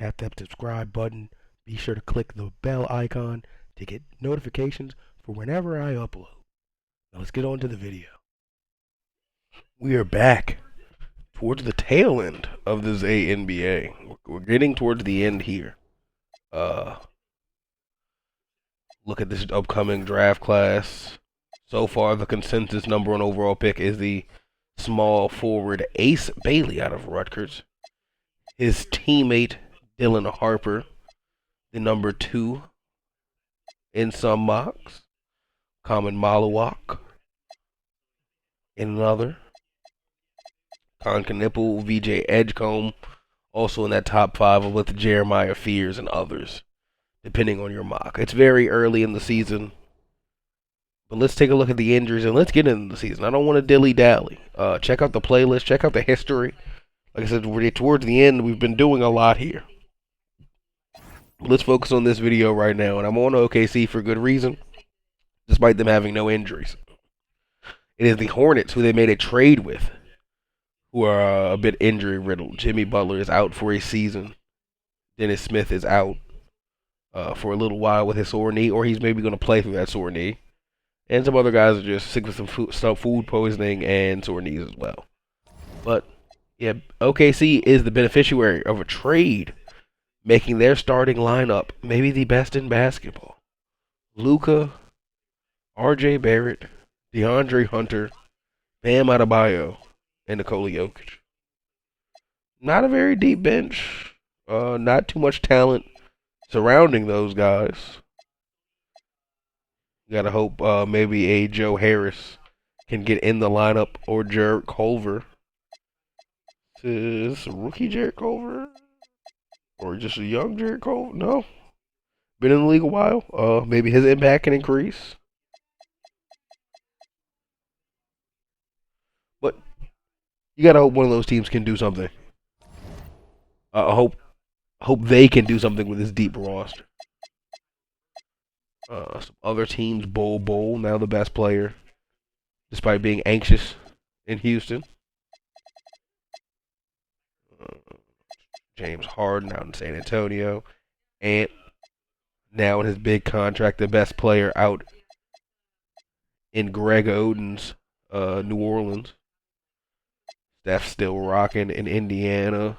Tap that subscribe button. Be sure to click the bell icon to get notifications for whenever I upload. Now let's get on to the video. We are back towards the tail end of the ZayNBA. We're getting towards the end here. Look at this upcoming draft class. So far, the consensus number one overall pick is the small forward Ace Bailey out of Rutgers. His teammate, Dylan Harper, the number 2 in some mocks. Common Malawak in another. Nipple, VJ Edgecombe, also in that top 5 with Jeremiah Fears and others, depending on your mock. It's very early in the season, but let's take a look at the injuries and let's get into the season. I don't want to dilly-dally. Check out the playlist, check out the history. Like I said, we're towards the end. We've been doing a lot here. Let's focus on this video right now, and I'm on OKC for good reason, despite them having no injuries. It is the Hornets who they made a trade with, who are a bit injury-riddled. Jimmy Butler is out for a season. Dennis Smith is out for a little while with his sore knee, or he's maybe going to play through that sore knee. And some other guys are just sick with some food poisoning and sore knees as well. But, yeah, OKC is the beneficiary of a trade, making their starting lineup maybe the best in basketball. Luka, RJ Barrett, DeAndre Hunter, Bam Adebayo, and Nikola Jokic. Not a very deep bench. Not too much talent surrounding those guys. You gotta hope maybe a Joe Harris can get in the lineup, or Jarrett Culver. Is this a rookie Jarrett Culver? Or just a young Jarrett Culver? No. Been in the league a while. Maybe his impact can increase. But you gotta hope one of those teams can do something. I hope they can do something with this deep roster. Some other teams, Bol, now the best player, despite being anxious in Houston. James Harden out in San Antonio. Ant, now in his big contract, the best player out in Greg Oden's New Orleans. Steph still rocking in Indiana.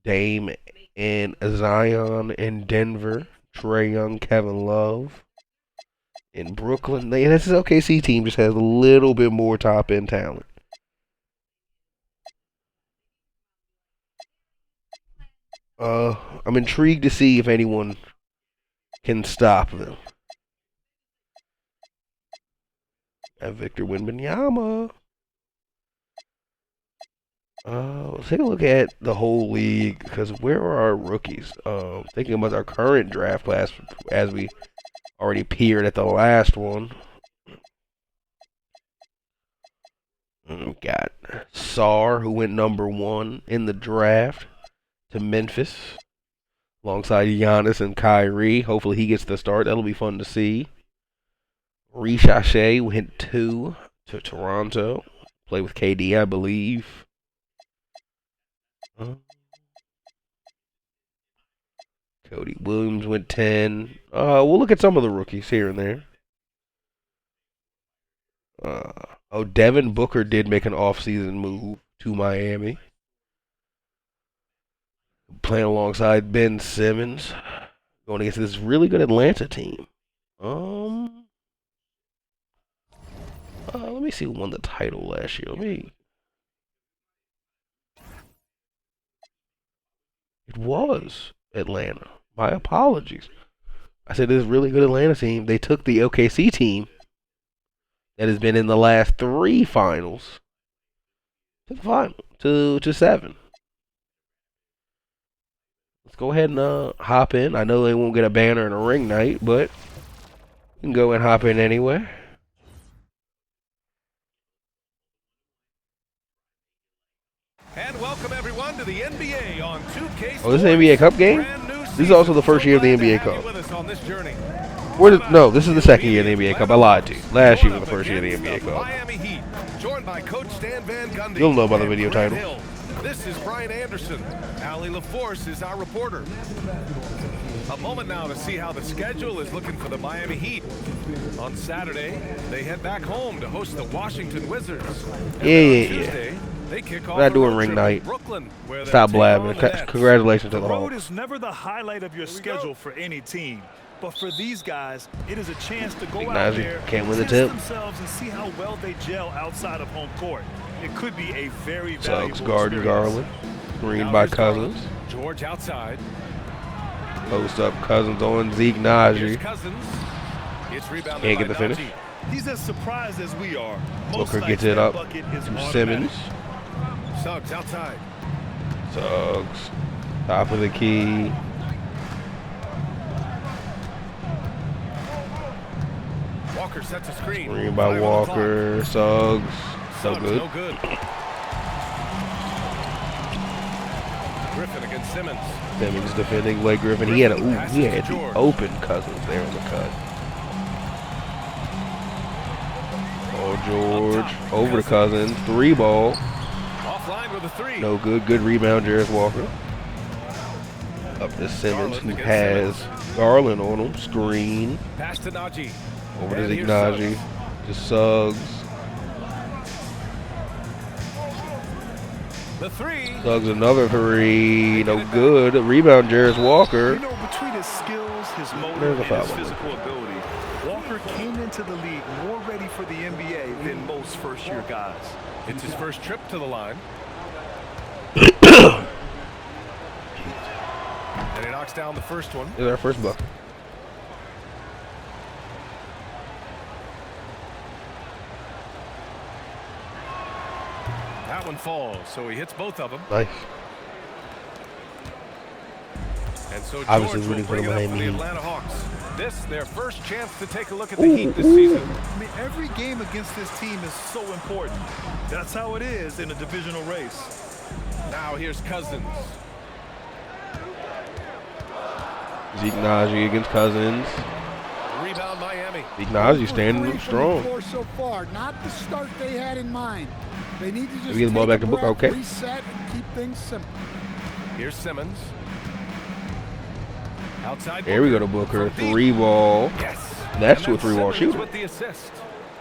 Dame and Zion in Denver. Trae Young, Kevin Love in Brooklyn. This OKC team just has a little bit more top-end talent. I'm intrigued to see if anyone can stop them. And Victor Wembanyama. Let's take a look at the whole league, because where are our rookies? Thinking about our current draft class, as we already peered at the last one. We got Sarr, who went number 1 in the draft to Memphis, alongside Giannis and Kyrie. Hopefully he gets the start. That'll be fun to see. Reshape went 2 to Toronto. Play with KD, I believe. Cody Williams went 10. We'll look at some of the rookies here and there. Devin Booker did make an off-season move to Miami, playing alongside Ben Simmons, going against this really good Atlanta team. Let me see who won the title last year. It was Atlanta. My apologies. I said this really good Atlanta team. They took the OKC team that has been in the last 3 finals to the final, to 7. Let's go ahead and hop in. I know they won't get a banner and a ring night, but you can go and hop in anyway. And welcome everyone to the NBA on 2K. Oh, this is an NBA Cup game? This is also the first year of the NBA Cup. No, this is the second year of the NBA Cup. I lied to you. Last year was the first year of the NBA Cup. You'll know by the video title. This is Brian Anderson. Allie LaForce is our reporter. A moment now to see how the schedule is looking for the Miami Heat. On Saturday, they head back home to host the Washington Wizards. And Yeah. Tuesday, they kick off We're not doing a road ring trip night. to Brooklyn, where Stop they'll take on blabbing. the Nets. Congratulations to The the road Hawks. is never the highlight of your schedule for any team. But for these guys, it is a chance to go out there Can't win the and tip. test themselves and see how well they gel outside of home court. It could be a very Suggs valuable guarding experience. Garland. Green Now by here's Cousins. Garland. George outside. Post up Cousins on Here's Zayhovah. Cousins. It's rebounded Can't get by the finish. Najee. He's as surprised as we are. Most Booker nights gets it that up bucket is to automatic. Simmons. Suggs outside. Suggs. Top of the key. Walker sets a screen. Green by 5 on the Walker. Suggs. So clock. good. No good. Griffin against Simmons. Simmons defending Blake Griffin. He had the open Cousins there on the cut. Oh, George over to Cousins. 3 ball. Offline with a 3. No good. Good rebound, Jarris Walker. Up to Simmons, who has Garland on him. Screen. Pass to Najee. Over to And here's Zayhovah. To Suggs. The 3. Suggs another 3. No good. Rebound, Jarris Walker. You know, between his skills, his There's motor, a and foul his on physical ability, Walker came into the league more ready for the NBA than most first-year guys. It's his first trip to the line. And he knocks down the first one. This is our first bucket. That one falls, so he hits both of them. Nice. And so Obviously George rooting will for the bring it up Miami for the Heat. Atlanta Hawks. This, their first chance to take a look at the Heat this season. I mean, every game against this team is so important. That's how it is in a divisional race. Now here's Cousins. Zayhovah against Cousins. Rebound Miami. Zayhovah standing strong. So far, not the start they had in mind. They need to just We get the ball back take to a Booker. breath, Okay. reset, and keep things simple. Here's Simmons. Outside. There we go to Booker. 3 ball. Yes. That's And to a 3-ball Simmons shooter. with the assist.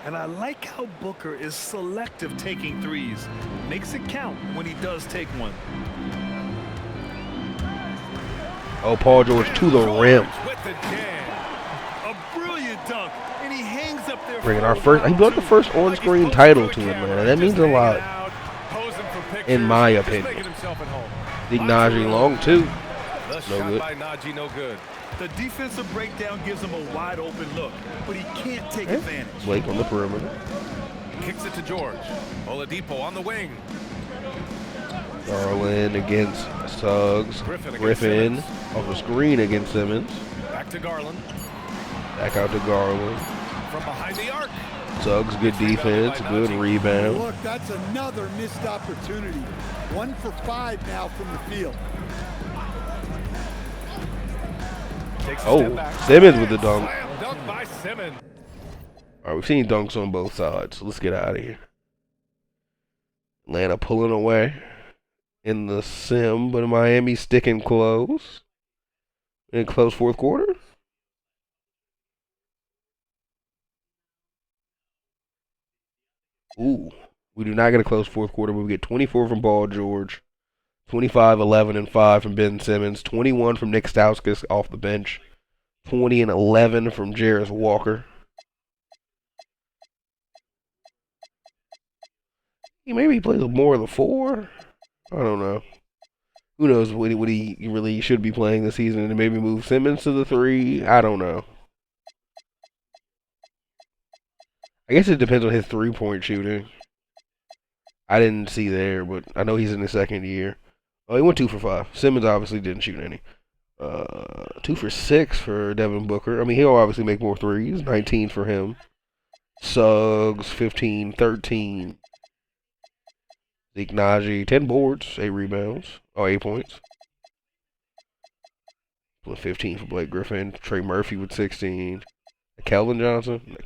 And I like how Booker is selective taking threes. Makes it count when he does take one. Oh, Paul George to the rim. With the jam. A brilliant dunk, and he hangs up there. Bringing our first. He brought the first on-screen title to him, man. That means a lot, in my opinion. Zayhovah long too. The No shot good. by Najee, no good. The defensive breakdown gives him a wide open look, but he can't take advantage. Blake on the perimeter. Kicks it to George. Oladipo on the wing. Garland against Suggs. Griffin against Griffin Simmons. off the screen against Simmons. Back to Garland. Back out to Garland. From behind the arc. Suggs, good defense, good rebound. Look, that's another missed opportunity. 1 for 5 now from the field. Takes a step Oh, back. Simmons with the dunk. Slam dunk by Simmons. All right, we've seen dunks on both sides, so let's get out of here. Atlanta pulling away in the sim, but Miami sticking close. In close fourth quarter. Ooh, we do not get a close fourth quarter, but we get 24 from Paul George, 25, 11, and 5 from Ben Simmons, 21 from Nick Stauskas off the bench, 20 and 11 from Jarris Walker. Maybe he plays more of the 4. I don't know. Who knows what he really should be playing this season, and maybe move Simmons to the 3. I don't know. I guess it depends on his 3-point shooting. I didn't see there, but I know he's in his second year. Oh, he went 2 for 5. Simmons obviously didn't shoot any. 2 for 6 for Devin Booker. I mean, he'll obviously make more threes. 19 for him. Suggs, 15, 13. Zayhovah, 10 boards, 8 rebounds. Oh, 8 points. 15 for Blake Griffin. Trey Murphy with 16. Keon Johnson.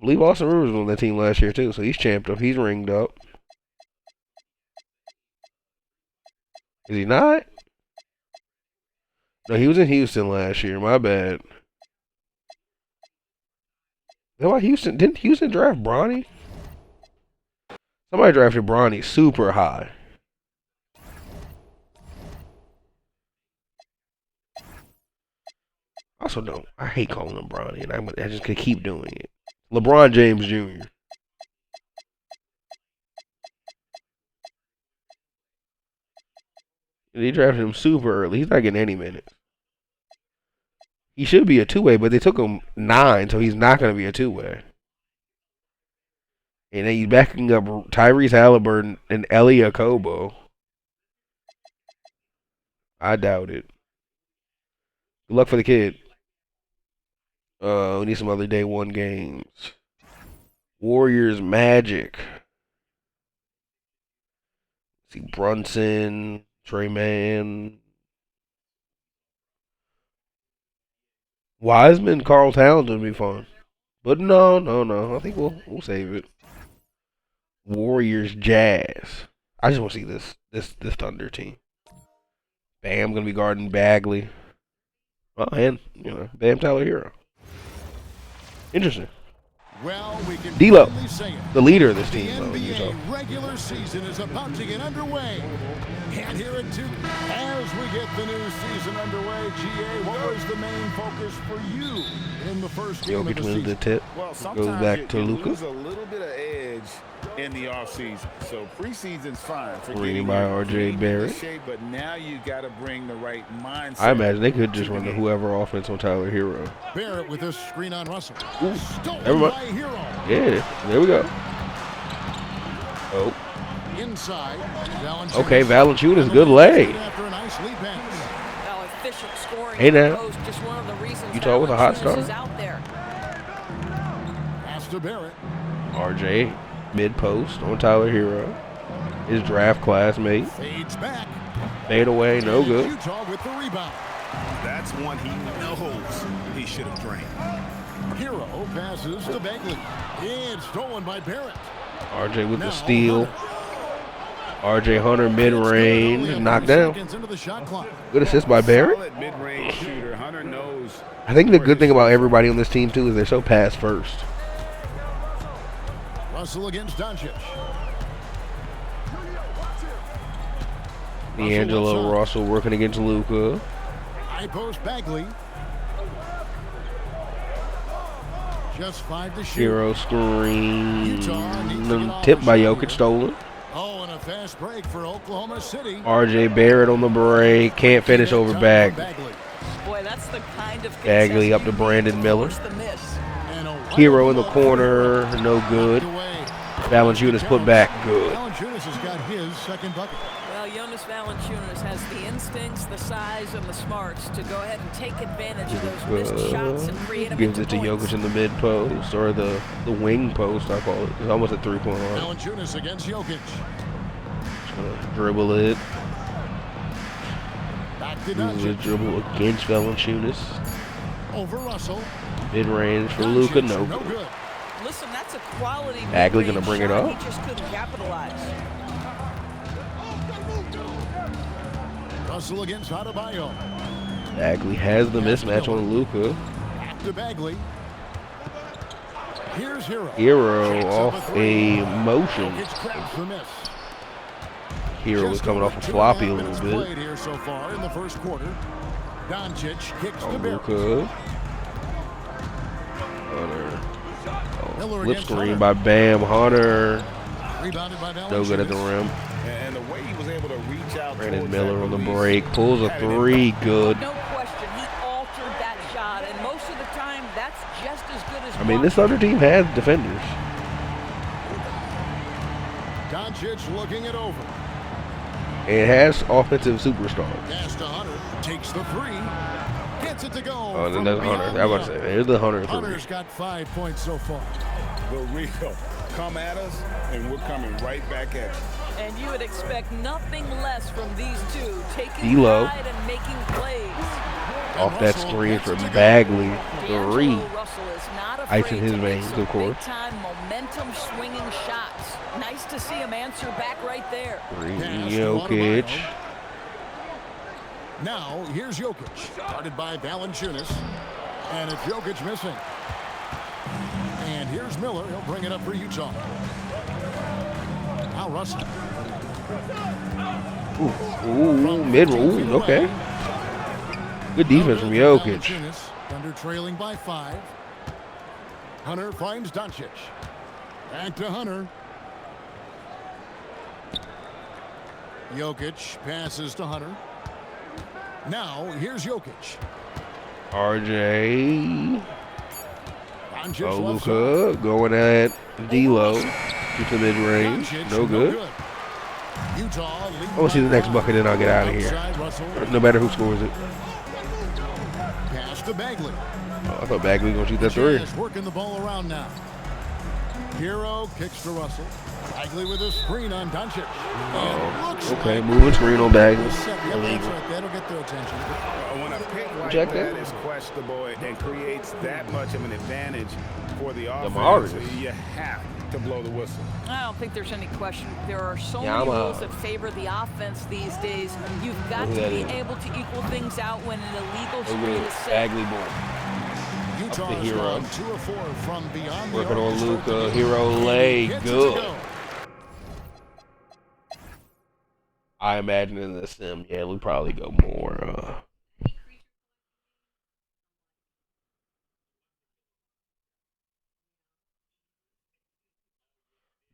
believe Austin Rivers was on that team last year too, so he's champed up. He's ringed up. Is he not? No, he was in Houston last year. My bad. Why Houston? Didn't Houston draft Bronny? Somebody drafted Bronny super high. Also, no, I hate calling him Bronny, and I just could keep doing it. LeBron James Jr. They drafted him super early. He's not getting any minutes. He should be a two-way, but they took him 9, so he's not going to be a two-way. And then he's backing up Tyrese Halliburton and Eli Okobo. I doubt it. Good luck for the kid. We need some other day one games. Warriors Magic. See Brunson, Trey Mann. Wiseman, Karl Towns would be fun. But no. I think we'll save it. Warriors Jazz. I just want to see this Thunder team. Bam gonna be guarding Bagley. Oh, and Bam Tyler Hero. Interesting. Well, we can D'Lo, finally say it. the leader of this The team, though. NBA regular season is about to get underway. And here at Duke, as we get the new season underway, GA, what was the main focus for you in the first game of the Jokic wins the season? tip. Well, Goes back to you Luka. lose a little bit of edge in the offseason. So preseason's fine for Reading getting by your R.J. team into Barrett. shape, but now you got to bring the right mindset. I imagine they could just to run the game. whoever offense on Tyler Hero. Barrett with this screen on Russell. Ooh, Stolen never mind. by Hero. Yeah, there we go. Oh, Inside. okay, Valanciunas, good lay. After a nice lead pass. Well, efficient scoring. Hey, now. Post, just one of the reasons Utah with a hot Valanciunas start. is out there. Pass to Barrett. RJ, mid post on Tyler Hero. His draft classmate. Fades back. Fade away, no good. Utah with the rebound. That's one he knows he should have drained. Hero passes to Bagley. It's stolen by Barrett. RJ with the Now, steal. Hunter. RJ Hunter mid-range, Only a knocked few down. seconds into the shot clock. Good assist by Barrett. Solid mid-range shooter. Hunter knows. I think the good thing about everybody on this team, too, is they're so pass first. Russell against Doncic. D'Angelo Russell working against Luka. High post Bagley. Just 5 to shoot. Hero screen. Tipped by Jokic, stolen. Oh, and a fast break for Oklahoma City. RJ Barrett on the break. Can't finish over Bagley. Boy, that's the kind of Bagley up to Brandon Miller. force the miss. And a Hero in the wonderful corner, no good. knocked away. Valanciunas put back, good. Valanciunas has got his second bucket. Well, Jonas Valanciunas has the instincts, the size, and the smarts to go ahead and take advantage of those missed shots and create them Gives into it to points. Jokic in the mid post, or the wing post, I call it. It's almost a three-point line. Valanciunas against Jokic. Dribble it. Back to Uses a Doncic. dribble against Valanciunas. Over Russell. Mid-range for Luka, no No good. good. Listen, that's a quality Bagley mid-range gonna bring it shot. up. He just couldn't capitalize. Russell against Adebayo. Bagley has the mismatch on Luka. Back to Bagley. Here's Hero. Hero Checks up off three. a motion. Jokic grabs the miss. Hero was Just coming over off a 2.5 floppy a minutes little bit. played here so far in the first quarter. Doncic kicks to On Barrett. Luka. Hunter. Miller Flip against screen Hunter. by Bam Hunter. Rebounded by Valanciunas. No good at the rim. And the way he was able to reach out. Brandon towards Miller that on the release break. Pulls a had an three. Good. No question, he altered that shot, and most of the time, that's just as good as I mean, this other team has defenders. Doncic looking it over. It has offensive superstars. Pass to Hunter. Takes the three. Gets it to go. Oh, then from that's beyond Hunter. the I was about to arc. say, there's the Hunter three. Hunter's got 5 points so far. The real. Come at us, and we're coming right back at you. And you would expect nothing less from these two, taking D'Lo. pride and making plays. Off that screen from Bagley. 3. D'Angelo Russell is not Ice afraid in his to make veins, some of course. big-time momentum-swinging shots. Nice to see him answer back right there. Jokic. Now, here's Jokic. Guarded by Valanciunas. And it's Jokic missing. And here's Miller. He'll bring it up for Utah. Now Russell. Ooh, mid-roll. Okay. Good defense from Jokic. Thunder trailing by 5. Hunter finds Doncic. Back to Hunter. Jokic passes to Hunter. Now, here's Jokic. RJ. Doncic Oh, left Luka going at D'Lo. Get the mid-range. Doncic, No good. Utah I want to see the next bucket, then I'll get out of here. No matter who scores it. Pass to Bagley. Oh, I thought Bagley was going to shoot that 3. Jazz working the ball around now. Hero kicks to Russell. Bagley with a screen on Doncic. Okay, moving screen on Bagley. That'll get their attention. When a pick like Check that that. is questionable and creates that much of an advantage for the Morris. offense, you have to blow the whistle. I don't think there's any question. There are so Yeah, many I'm rules that favor the offense these days. You've got Look to at be that. able to equal things out when an illegal Look screen at is set. Bagley ball. Utah the is hero. gone 2 of 4 from beyond Working the on arc to start the Luka. game. Hero lay. Gets it to Good. go. I imagine in the sim, yeah, we'll probably go more.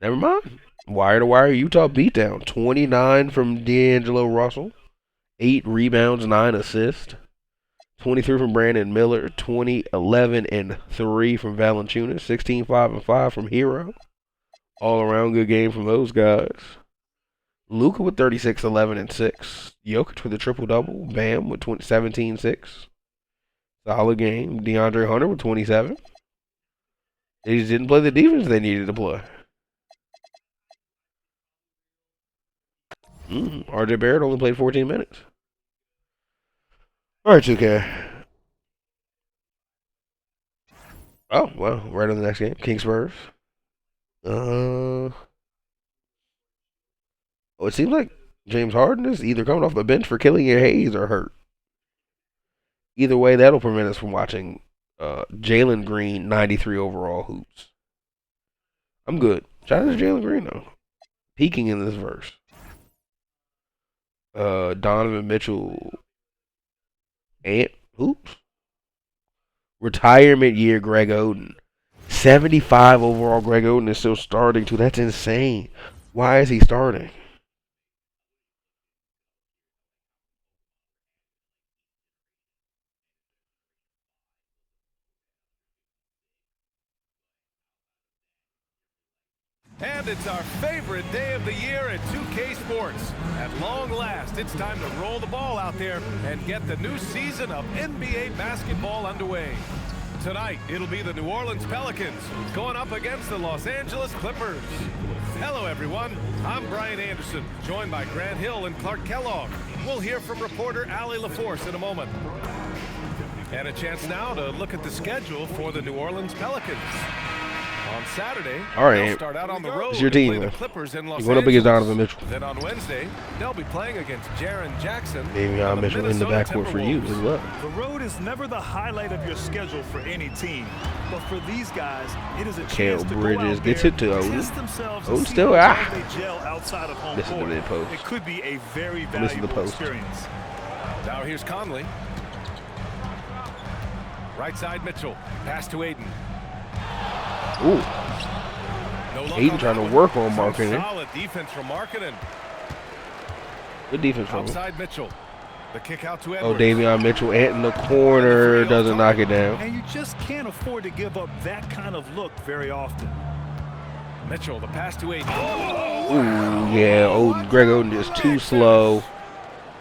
Never mind. Wire to wire Utah beatdown. 29 from D'Angelo Russell. 8 rebounds, 9 assists. 23 from Brandon Miller. 20, 11, and 3 from Valanciunas. 16, 5, and 5 from Hero. All around good game from those guys. Luka with 36, 11, and 6. Jokic with a triple-double. Bam with 17, 6. Solid game. DeAndre Hunter with 27. They just didn't play the defense they needed to play. RJ Barrett only played 14 minutes. All right, 2K. Oh, well, right on the next game. King Spurs. Oh, it seems like James Harden is either coming off the bench for Killian Hayes or hurt. Either way, that'll prevent us from watching Jalen Green 93 overall hoops. I'm good. Shout out to Jalen Green, though. Peaking in this verse. Donovan Mitchell and hoops. Retirement year Greg Oden. 75 overall Greg Oden is still starting too. That's insane. Why is he starting? And it's our favorite day of the year at 2K Sports. At long last, it's time to roll the ball out there and get the new season of NBA basketball underway. Tonight, it'll be the New Orleans Pelicans going up against the Los Angeles Clippers. Hello, everyone. I'm Brian Anderson, joined by Grant Hill and Clark Kellogg. We'll hear from reporter Allie LaForce in a moment. And a chance now to look at the schedule for the New Orleans Pelicans. On Saturday, All right. they'll start out on the road It's your to team, play the man. Clippers in Los You're going up against Angeles. Donovan Mitchell. Then on Wednesday, they'll be playing against Jaren Jackson. Davion Mitchell in the backcourt for you as well. The road is never the highlight of your schedule for any team, but for these guys, it is a chance to Bridges go out gets there, it to Oden. test themselves, Oden and see still how out. well they gel outside of home This is the court. mid-post. It could be a very This is the valuable post. experience. Now here's Conley. Right side Mitchell. Pass to Aiden. Ooh. No luck Aiden on trying that to one. work on Some Markkinen. Solid defense from Markkinen. Good defense from him. Outside Mitchell. The kick out to Oh, Edwards. Davion Mitchell in the corner doesn't knock it down. And you just can't afford to give up that kind of look very often. Mitchell, the pass to Aiden. Ooh, yeah, Oden. Greg Oden just too slow.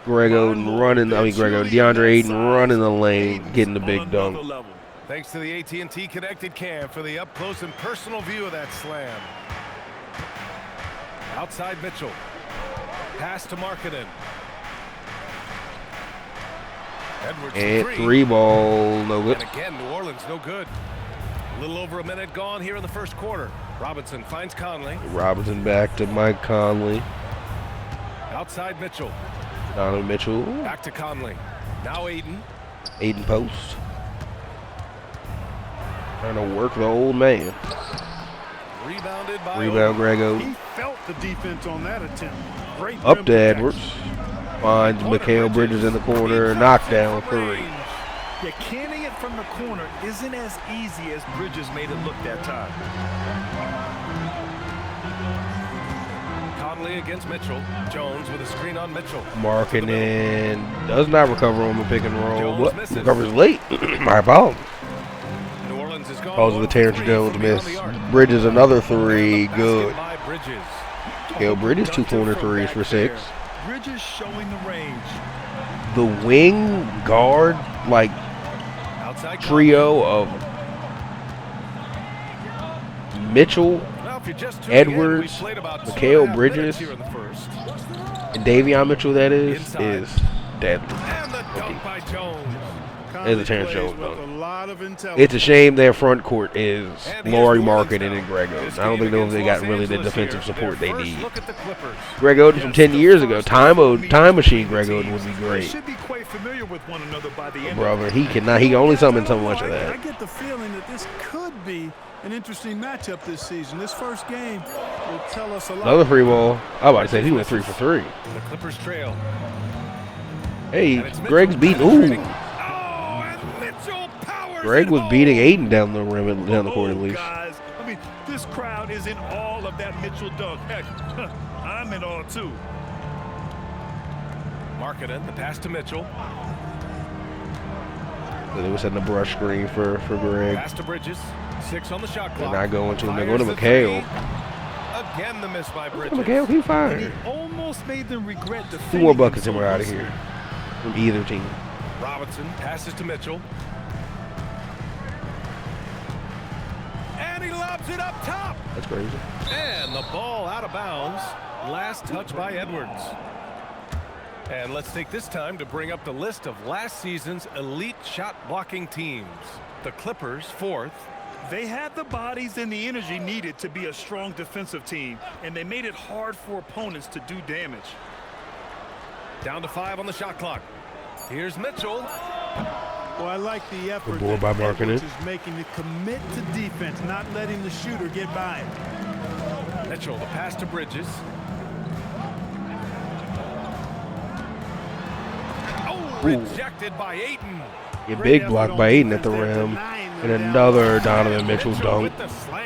DeAndre Ayton running the lane, getting the big dunk. Thanks to the AT&T Connected Cam for the up-close and personal view of that slam. Outside Mitchell. Pass to Markkinen. Edwards And for 3 ball, no good. And again, New Orleans, no good. A little over a minute gone here in the first quarter. Robinson finds Conley. Robinson back to Mike Conley. Outside Mitchell. Donovan Mitchell. Back to Conley. Now Aiden. Aiden post. Trying to work the old man. Rebounded by Rebound, Grego. He felt the defense on that attempt. Great Up rim to protection. Edwards. Finds Mikal Bridges in the corner. Knockdown 3. Yeah, canning it from the corner isn't as easy as Bridges made it look that time. Conley against Mitchell. Jones with a screen on Mitchell. Marking in. Does not recover on the pick and roll. Jones What? misses. Recovers late. My apologies. New Orleans is gone. Cause of the Terrence Jones miss. Bridges another 3. Good. Bridges. Mikal Bridges 2 corner threes for 6. Bridges showing the range. The wing guard like Outside trio of Mitchell, Well, if you're just tuning in, Edwards, we've played about Mikal 2.5 Bridges, minutes here in the first. and Davion Mitchell, that is Inside. deadly. And the dunk by Jones. There's a Terrence Jones with dunk. a lot of intelligence. It's a shame their front court is And Laurie here's Market New and Orleans Greg now. Oden. This I don't game think they against got Los really the Angeles defensive here. support Their they first need. Look at the Clippers. Greg Oden from 10 years ago. Time machine Greg Oden would be They great. should be quite familiar with one another by the end. Brother, he cannot. He can only summon so much of I that. get the feeling that this could be an interesting matchup this season. This first game will tell us a lot. Another free ball. I was about to say he went 3 for 3. The Clippers trail. Hey, And it's Mitchell Greg's beating. penetrating. Ooh, Oh, and Mitchell powers Greg it was home. beating Aiden down the rim, down the court at least. Guys, I mean, this crowd is in all of that Mitchell dunk. Heck, I'm in all too. Marketing, the pass to Mitchell. So they were setting a brush screen for Greg. Pass to Bridges. 6 on the shot They're clock. not going to him. They're Fires going to the McHale. three. Again, the miss by Bridges. McHale, he fired. Almost made them regret 2 defending more buckets and we're out of themselves. here. From either team. Robinson passes to Mitchell. And he lobs it up top. That's crazy. And the ball out of bounds. Last touch by Edwards. And let's take this time to bring up the list of last season's elite shot blocking teams. The Clippers, 4th. They had the bodies and the energy needed to be a strong defensive team, and they made it hard for opponents to do damage. Down to 5 on the shot clock. Here's Mitchell. Well, I like the effort board by that Markkanen. Edwards is making to commit to defense, not letting the shooter get by him. Mitchell, the pass to Bridges. Oh, rejected by Ayton. A big block by Aiden at the rim. And another Donovan Mitchell dunk. With the slam.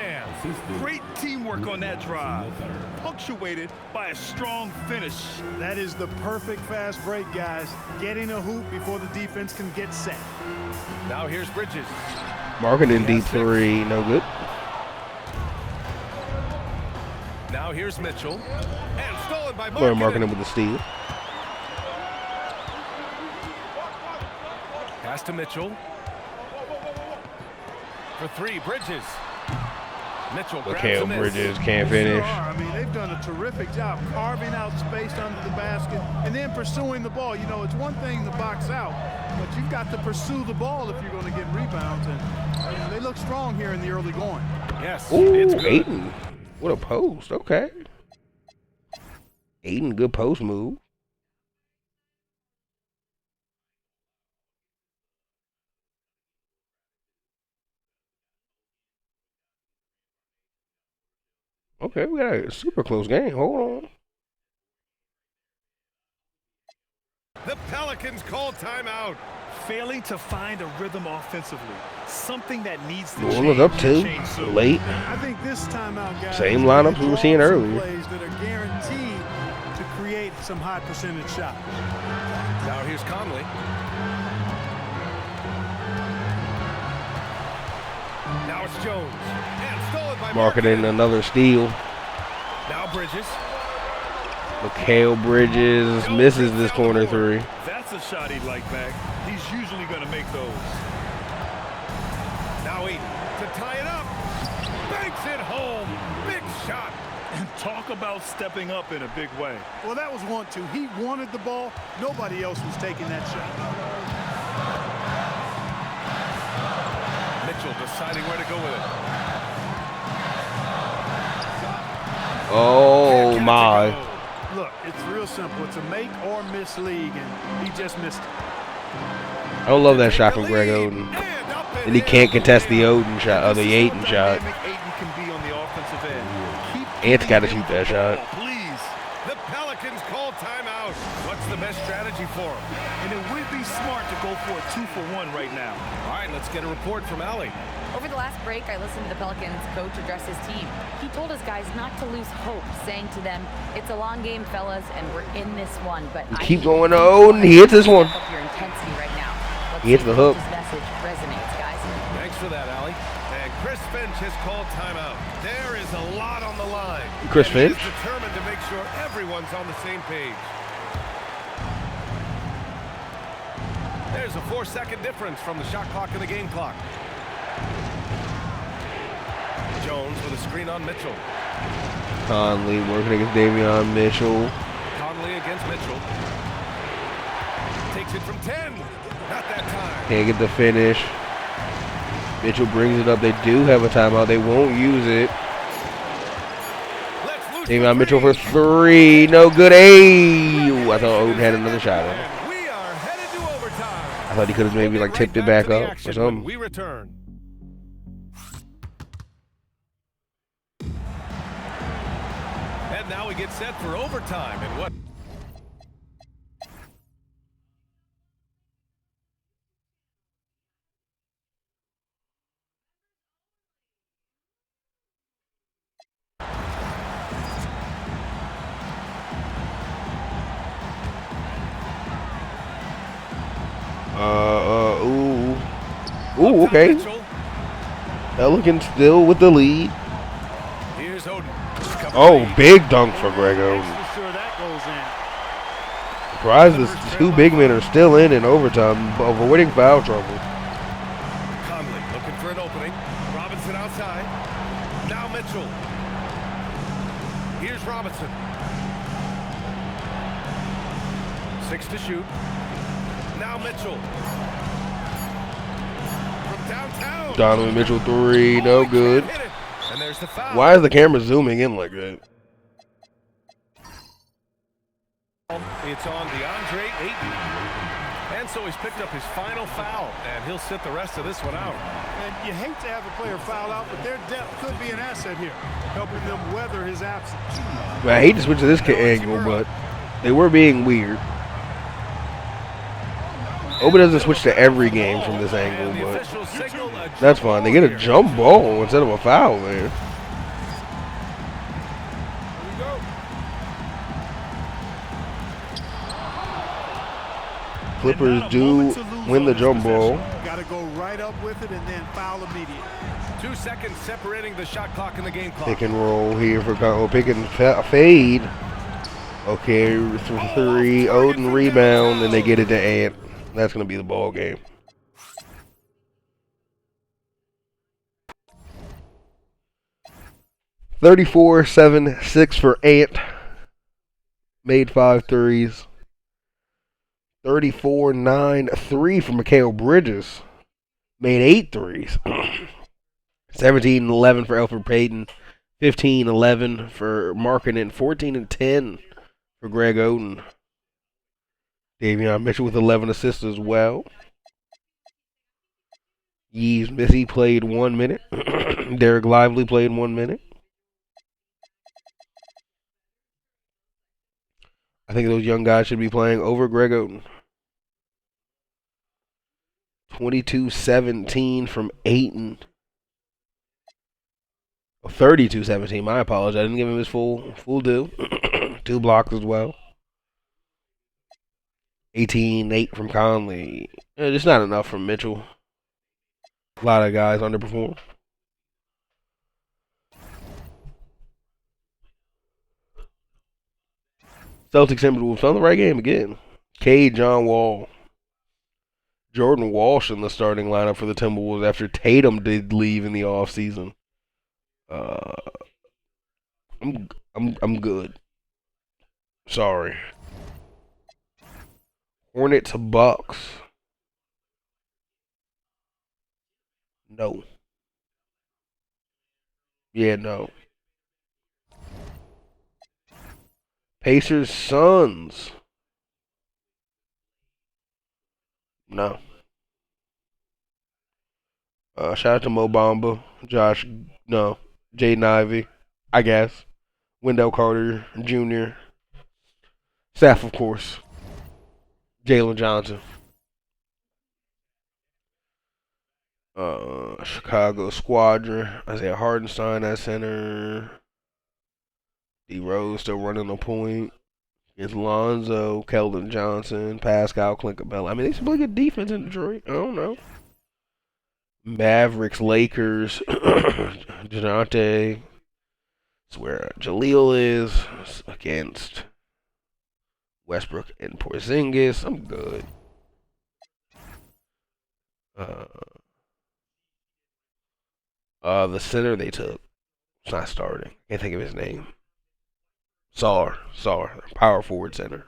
Great teamwork on that drive, punctuated by a strong finish. That is the perfect fast break, guys. Getting a hoop before the defense can get set. Now here's Bridges. Marketing deep 3, no good. Now here's Mitchell. And stolen by Laurie Markkanen. Marketing with the steal. Pass to Mitchell. For 3, Bridges. Mitchell grabs a McHale miss. Bridges can't They finish. sure are. I mean, they've done a terrific job carving out space under the basket and then pursuing the ball. You know, it's one thing to box out, but you've got to pursue the ball if you're going to get rebounds. And they look strong here in the early going. Yes, Ooh, it's good. Aiden. What a post. Okay. Aiden, good post move. Okay, we got a super close game. Hold on. The Pelicans call timeout. Failing to find a rhythm offensively, something that needs to New change. Orleans up 2. change soon. Late. I think this timeout, guys, Same is lineups gonna we were seeing draw some earlier. Plays that are guaranteed to create some high percentage shots. Now here's Conley. Now it's Jones. And stolen by Marketing another steal. Now Bridges. McHale Bridges misses this corner 3. That's a shot he'd like back. He's usually going to make those. Now Ayton to tie it up. Banks it home. Big shot. And talk about stepping up in a big way. Well, that was 1-2. He wanted the ball. Nobody else was taking that shot. Mitchell deciding where to go with it. Oh my. Look, it's real simple. It's a make or miss league, and he just missed it. I don't love that shot from Greg Oden. And he can't contest the Oden shot, or the Ayton shot. Ant's got to shoot that shot. Please. The Pelicans call timeout. What's the best strategy for him? And it would be smart to go for a 2-for-1 right now. All right, let's get a report from Allie. Over the last break, I listened to the Pelicans coach address his team. He told his guys not to lose hope, saying to them, "It's a long game, fellas, and we're in this one." But keep going on. He hits this one. Up your intensity right now. Let's He hits the hook. His message resonates, guys. Thanks for that, Allie. And Chris Finch has called timeout. There is a lot on the line. Chris Finch? He is determined to make sure everyone's on the same page. There's a 4-second difference from the shot clock and the game clock. Jones with a screen on Mitchell. Conley working against Davion Mitchell. Conley against Mitchell. Takes it from 10. Not that time. Can't get the finish. Mitchell brings it up. They do have a timeout. They won't use it. Davion Mitchell for 3. No good. I thought Oden had another shot on him. We are headed to overtime. I thought he could have maybe like tipped it back up or something. We return. And now we get set for overtime. And what? Ooh, okay. Pelican still with the lead. Here's Oden. Oh, big dunk for Greg Oden. Surprised the two big men are still in overtime, avoiding foul trouble. Conley looking for an opening. Robinson outside. Now Mitchell. Here's Robinson. 6 to shoot. Now Mitchell. From downtown. Donovan Mitchell 3, no good. And there's the foul. Why is the camera zooming in like that? It's on DeAndre Ayton. And so he's picked up his final foul, and he'll sit the rest of this one out. And you hate to have a player foul out, but their depth could be an asset here, helping them weather his absence. Well, I hate to switch to this angle, but they were being weird. Obi doesn't switch to every game from this angle, but that's fine. They get a jump ball instead of a foul there. Clippers do win the jump ball. Got to go right up with it and then foul immediately. 2 seconds separating the shot clock and the game clock. Pick and roll here for pick and fade. Okay, 3. Oden rebound, and they get it to Ant. That's going to be the ball game. (34-7-6) for Ant. Made 5 threes. 34-9-3 for Mikal Bridges. Made 8 threes. 17-11 for Elfrid Payton. 15-11 for Markkanen. 14-10 for Greg Oden. Davion Mitchell with 11 assists as well. Yves Missy played 1 minute. Derek Lively played 1 minute. I think those young guys should be playing over Greg Oden. 22-17 from Ayton. 32-17. My apologies. I didn't give him his full due. 2 blocks as well. 18-8 from Conley. Just not enough from Mitchell. A lot of guys underperform. Celtics Timberwolves on the right game again. John Wall. Jordan Walsh in the starting lineup for the Timberwolves after Tatum did leave in the offseason. I'm good. Sorry. Hornets Bucks. No. Yeah, no. Pacers, Suns. No. Shout out to Mo Bamba, Josh, no, Jaden Ivey, I guess. Wendell Carter Jr. Staff, of course. Jalen Johnson. Chicago Squadron. Isaiah Hardenstein at center. D Rose still running the point. It's Lonzo, Keldon Johnson, Pascal Clinkabella. I mean, they play good defense in Detroit. I don't know. Mavericks, Lakers, Dejounte. That's where Jaleel is against Westbrook and Porzingis. I'm good. The center they took. It's not starting. Can't think of his name. Sar, power forward center.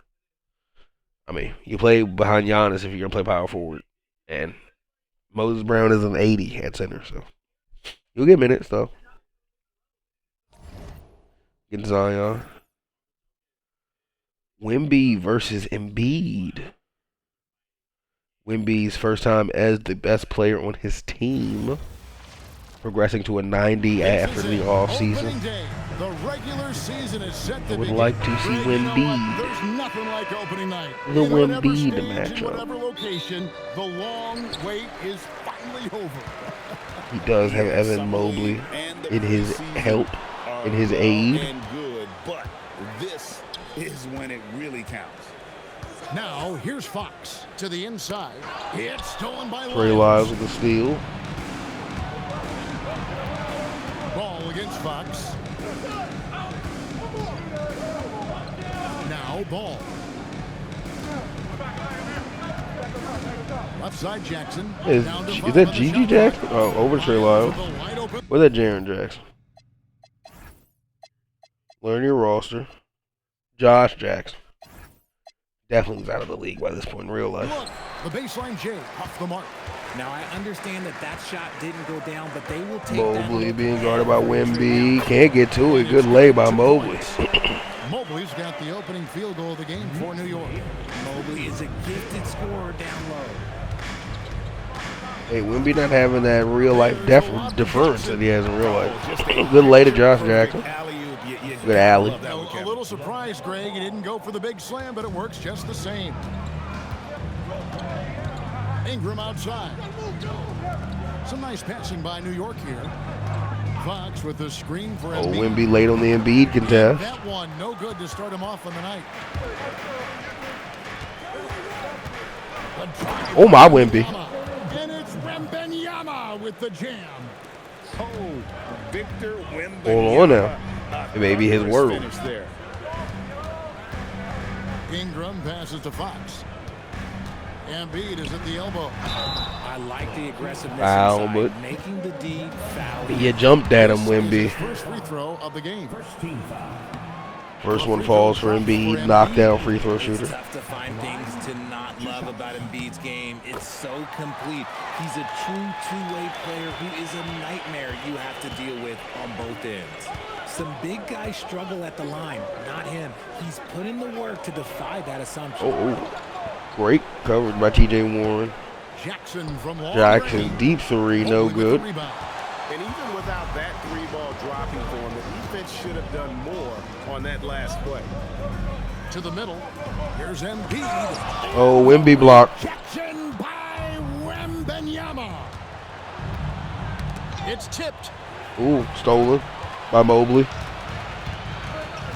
I mean, you play behind Giannis if you're gonna play power forward, and Moses Brown is an 80 at center, so you'll get minutes though. Get Zion. Wemby versus Embiid. Wemby's first time as the best player on his team, progressing to a 90 after the offseason. The regular season is set I to would begin. like to see Wemby. There's nothing like opening night. The In whatever Wemby stage, in matchup. whatever location, the long wait is finally over. He does have Evan Mobley in his help, in his aid. And good, but this is when it really counts. Now, here's Fox to the inside. It's stolen by Trey Lyles with the steal. Ball against Fox. Now, ball. Left side, Jackson. Is that Gigi Jackson? Oh, over Trey Lyles. Where's that Jaren Jackson? Learn your roster. Josh Jackson. Definitely was out of the league by this point in real life. Look, the baseline J off the mark. Now I understand that shot didn't go down, but they will take Mobley that. being guarded by Wemby. Can't get to it. Good lay by Mobley. Mobley's got the opening field goal of the game for New York. Mobley is a gifted scorer down low. Hey, Wemby not having that real life deference that he has in real life. Good lay to Josh Jackson. Good alley. A little surprised, Greg. He didn't go for the big slam, but it works just the same. Ingram outside. Some nice passing by New York here. Fox with the screen for Embiid. Wemby late on the Embiid contest. That one no good to start him off on the night. Oh my Wemby. And it's Wembanyama with the jam. Oh, Victor Wembanyama. Hold on now. It may be his world. There. Ingram passes to Fox. Embiid is at the elbow. I like the aggressiveness Foul, inside, but making the D foul. you jumped at him, Wemby. First free throw of the game. First one falls for Embiid. Knockdown free throw shooter. It's tough to find things to not love about Embiid's game. It's so complete. He's a true two-way player who is a nightmare you have to deal with on both ends. Some big guys struggle at the line, not him. He's put in the work to defy that assumption. Oh. Great coverage by T.J. Warren. Jackson from long Jackson, range. deep three, no good. And even without that three ball dropping for him, the defense should have done more on that last play. To the middle. Here's Embiid. Oh, Wemby blocked. Jackson by Wembanyama. It's tipped. Ooh, stolen by Mobley.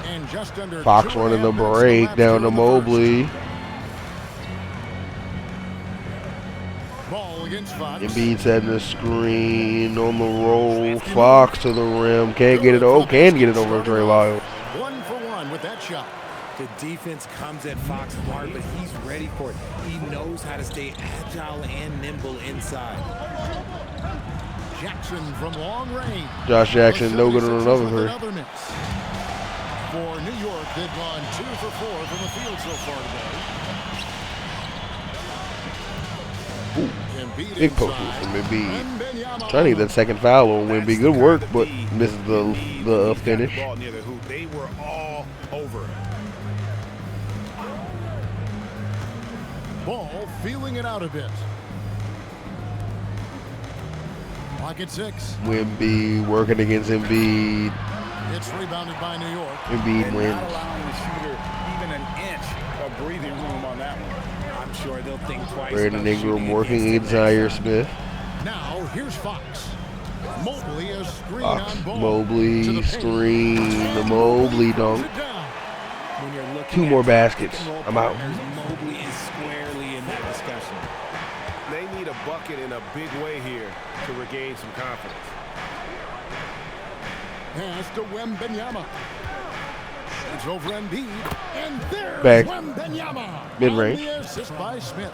And just under Fox running the break down to Mobley. Ball against Fox. Embiid setting the screen on the roll. Fox to the rim. Can't get it. Oh, can get it over Trey Lyles. 1 for 1 with that shot. The defense comes at Fox hard, but he's ready for it. He knows how to stay agile and nimble inside. Jackson from long range. Josh Jackson, no good on another three. Another miss. For New York, they've gone 2 for 4 from the field so far today. Ooh, Embiid big post move inside. from Embiid. Wembanyama. Trying to get that second foul on That's Wemby. the Good work, kind of but D misses you need the when he's got finish. The ball near the hoop. They were all over it. Ball feeling it out a bit. Lock at 6. Wemby working against Embiid. It's rebounded by New York. Embiid And wins. not allowing the shooter even an inch of breathing room on that one. I'm sure they'll think twice Brandon about Ingram shooting working against against him Zaire next time. Smith. Now here's Fox. Mobley a screen Fox, on ball. To Mobley, the paint. screen, the And Mobley throws dunk. it down. When you're looking 2 at more top baskets. pick and roll I'm out. partners, Mobley is squarely in that discussion. They need a bucket in a big way here to regain some confidence. Pass to Wembanyama. It's over Embiid. And there's Back. Wembanyama. Mid-range. On the assist by Smith.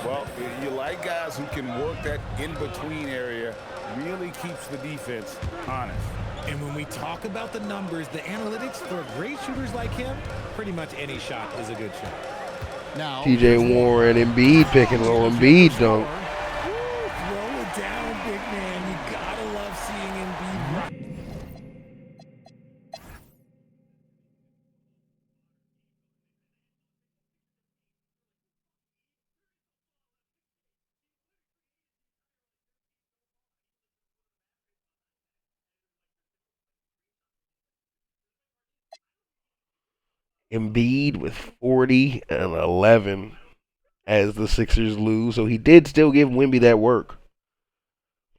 Well, you like guys who can work that in-between area, really keeps the defense honest. And when we talk about the numbers, the analytics for great shooters like him, pretty much any shot is a good shot. Now TJ Warren, Embiid pick and roll, Embiid dunk. Throw it down, big man. You gotta love seeing Embiid run. Embiid with 40 and 11 as the Sixers lose. So he did still give Wemby that work.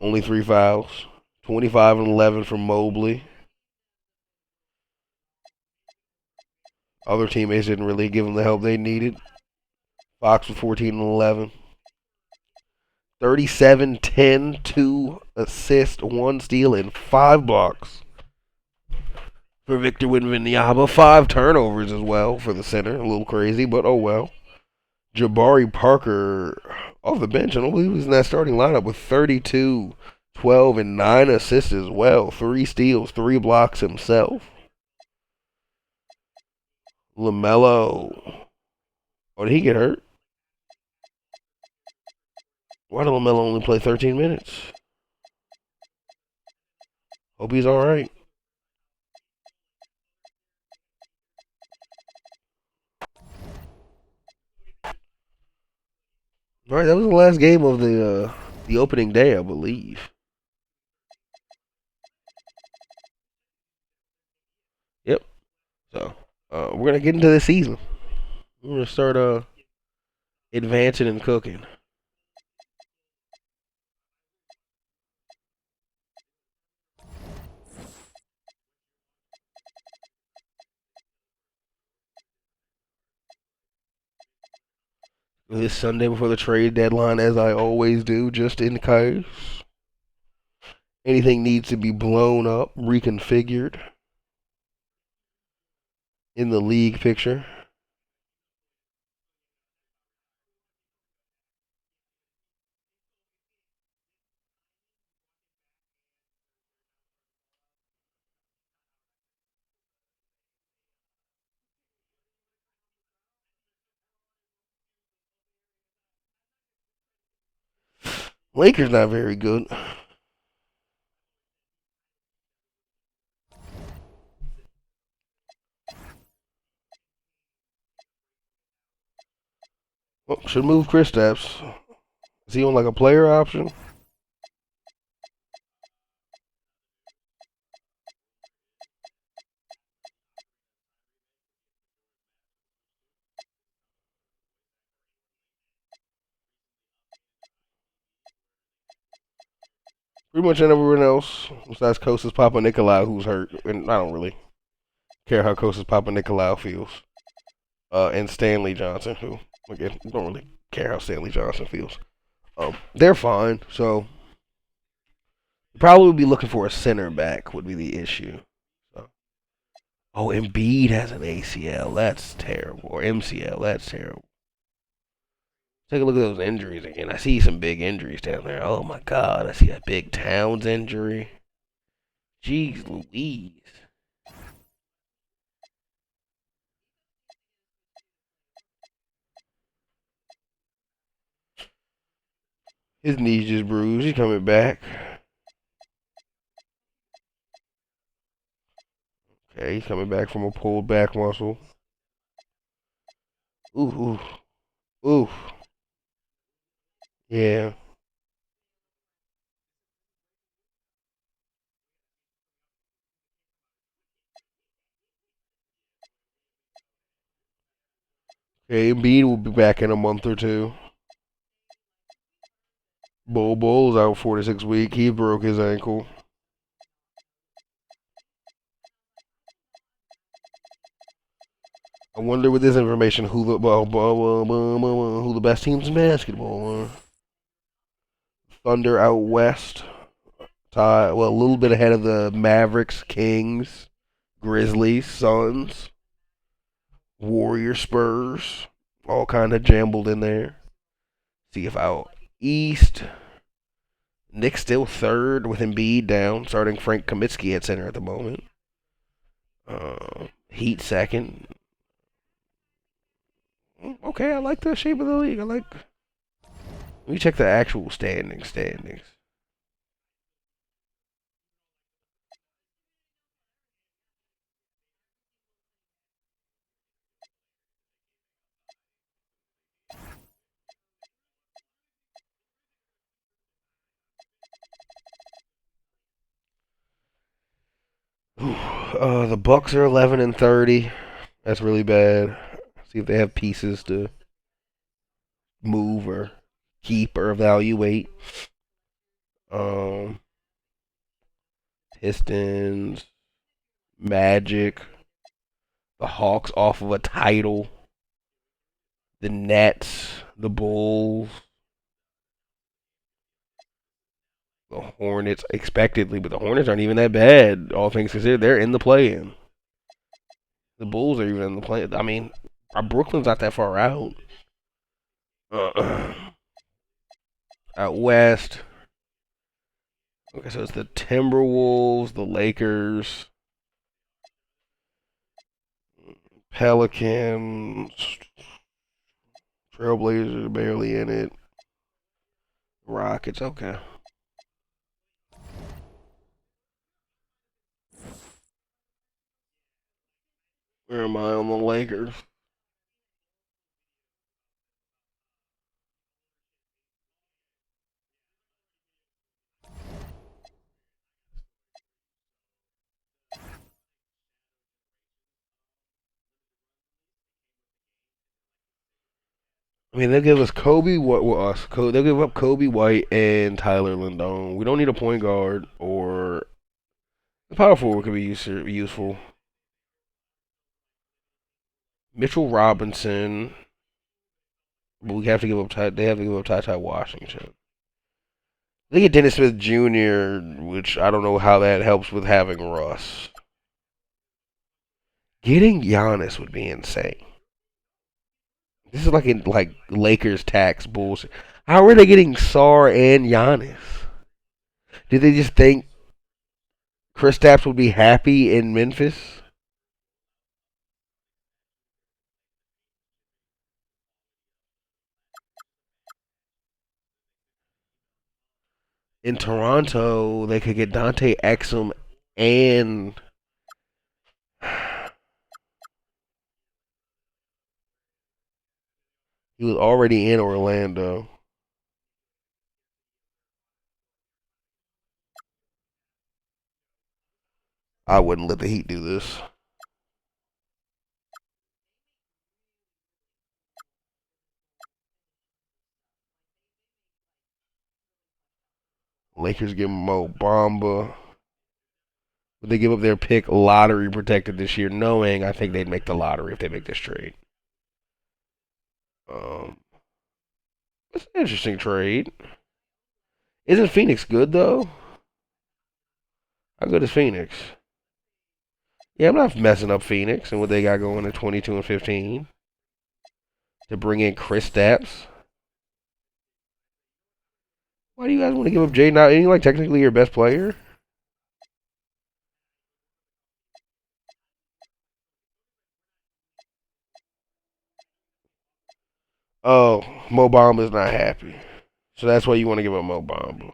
Only 3 fouls. 25 and 11 from Mobley. Other teammates didn't really give him the help they needed. Fox with 14 and 11. 37, 10, 2 assists, 1 steal, and 5 blocks for Victor Wembanyama. 5 turnovers as well for the center. A little crazy, but oh well. Jabari Parker off the bench. I don't believe he was in that starting lineup with 32, 12, and 9 assists as well. 3 steals, 3 blocks himself. LaMelo. Oh, did he get hurt? Why did LaMelo only play 13 minutes? Hope he's all right. All right, that was the last game of the opening day, I believe. Yep. So we're gonna get into the season. We're gonna start advancing and cooking. This Sunday before the trade deadline, as I always do, just in case anything needs to be blown up, reconfigured in the league picture. Lakers not very good. Well, should move Kristaps. Is he on like a player option? Pretty much everyone else besides Kostas Papa Nicolau who's hurt, and I don't really care how Kostas Papa Nicolau feels. And Stanley Johnson, who again don't really care how Stanley Johnson feels. They're fine. So probably would be looking for a center back would be the issue. So. Oh, Embiid has an ACL. That's terrible. Or MCL. That's terrible. Take a look at those injuries again. I see some big injuries down there. Oh my God, I see a big Towns injury. Jeez Louise. His knee's just bruised. He's coming back. Okay, he's coming back from a pulled back muscle. Ooh, ooh, ooh. Yeah. Okay, Embiid will be back in a month or two. Bull's out 4 to 6 weeks. He broke his ankle. I wonder with this information who the best teams in basketball are. Thunder out west. A little bit ahead of the Mavericks, Kings, Grizzlies, Suns, Warriors, Spurs. All kind of jumbled in there. See if out east. Knicks still third with Embiid down, starting Frank Kaminsky at center at the moment. Heat second. Okay, I like the shape of the league. Let me check the actual standings. The Bucks are 11 and 30. That's really bad. See if they have pieces to move or keep or evaluate. Pistons, Magic, the Hawks off of a title, the Nets, the Bulls, the Hornets expectedly, but the Hornets aren't even that bad, all things considered. They're in the play-in. The Bulls are even in the play. I mean, Brooklyn's not that far out. Out west. Okay, so it's the Timberwolves, the Lakers, Pelicans, Trailblazers barely in it. Rockets, okay. Where am I on the Lakers? I mean, they'll give us Kobe. They'll give up Kobe White and Tyler Lindone. We don't need a point guard or the power forward could be useful. Mitchell Robinson, but we have to give up. They have to give up Ty Washington. They get Dennis Smith Jr., which I don't know how that helps with having Russ. Getting Giannis would be insane. This is like Lakers tax bullshit. How are they getting Sar and Giannis? Did they just think Kristaps would be happy in Memphis? In Toronto, they could get Dante Exum and he was already in Orlando. I wouldn't let the Heat do this. Lakers give Mo Bamba. Would they give up their pick lottery protected this year, knowing I think they'd make the lottery if they make this trade? It's an interesting trade. Isn't Phoenix good though? How good is Phoenix? Yeah, I'm not messing up Phoenix and what they got going at 22 and 15 to bring in Kristaps. Why do you guys want to give up Jay? Not any like technically your best player? Oh, Mo Bamba's not happy. So that's why you want to give up Mo Bamba.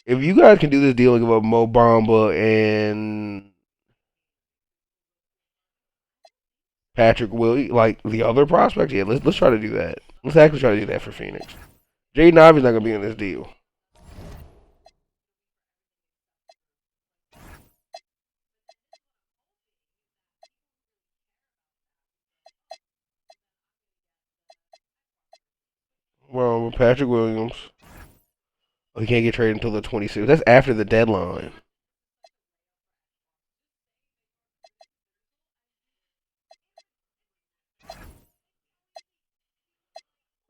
If you guys can do this deal and give up Mo Bamba and Patrick Willie, like the other prospects, yeah, let's try to do that. Let's actually try to do that for Phoenix. Jaden Ivey's not gonna be in this deal. Well, Patrick Williams, he can't get traded until the 26th. That's after the deadline.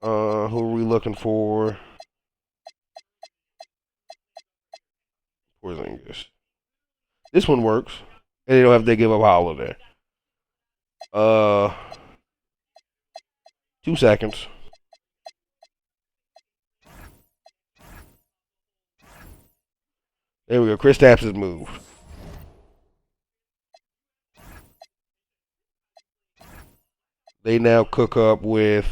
Who are we looking for? Porzingis. This one works. And they don't have to give up Holiday. 2 seconds. There we go. Kristaps has moved. They now cook up with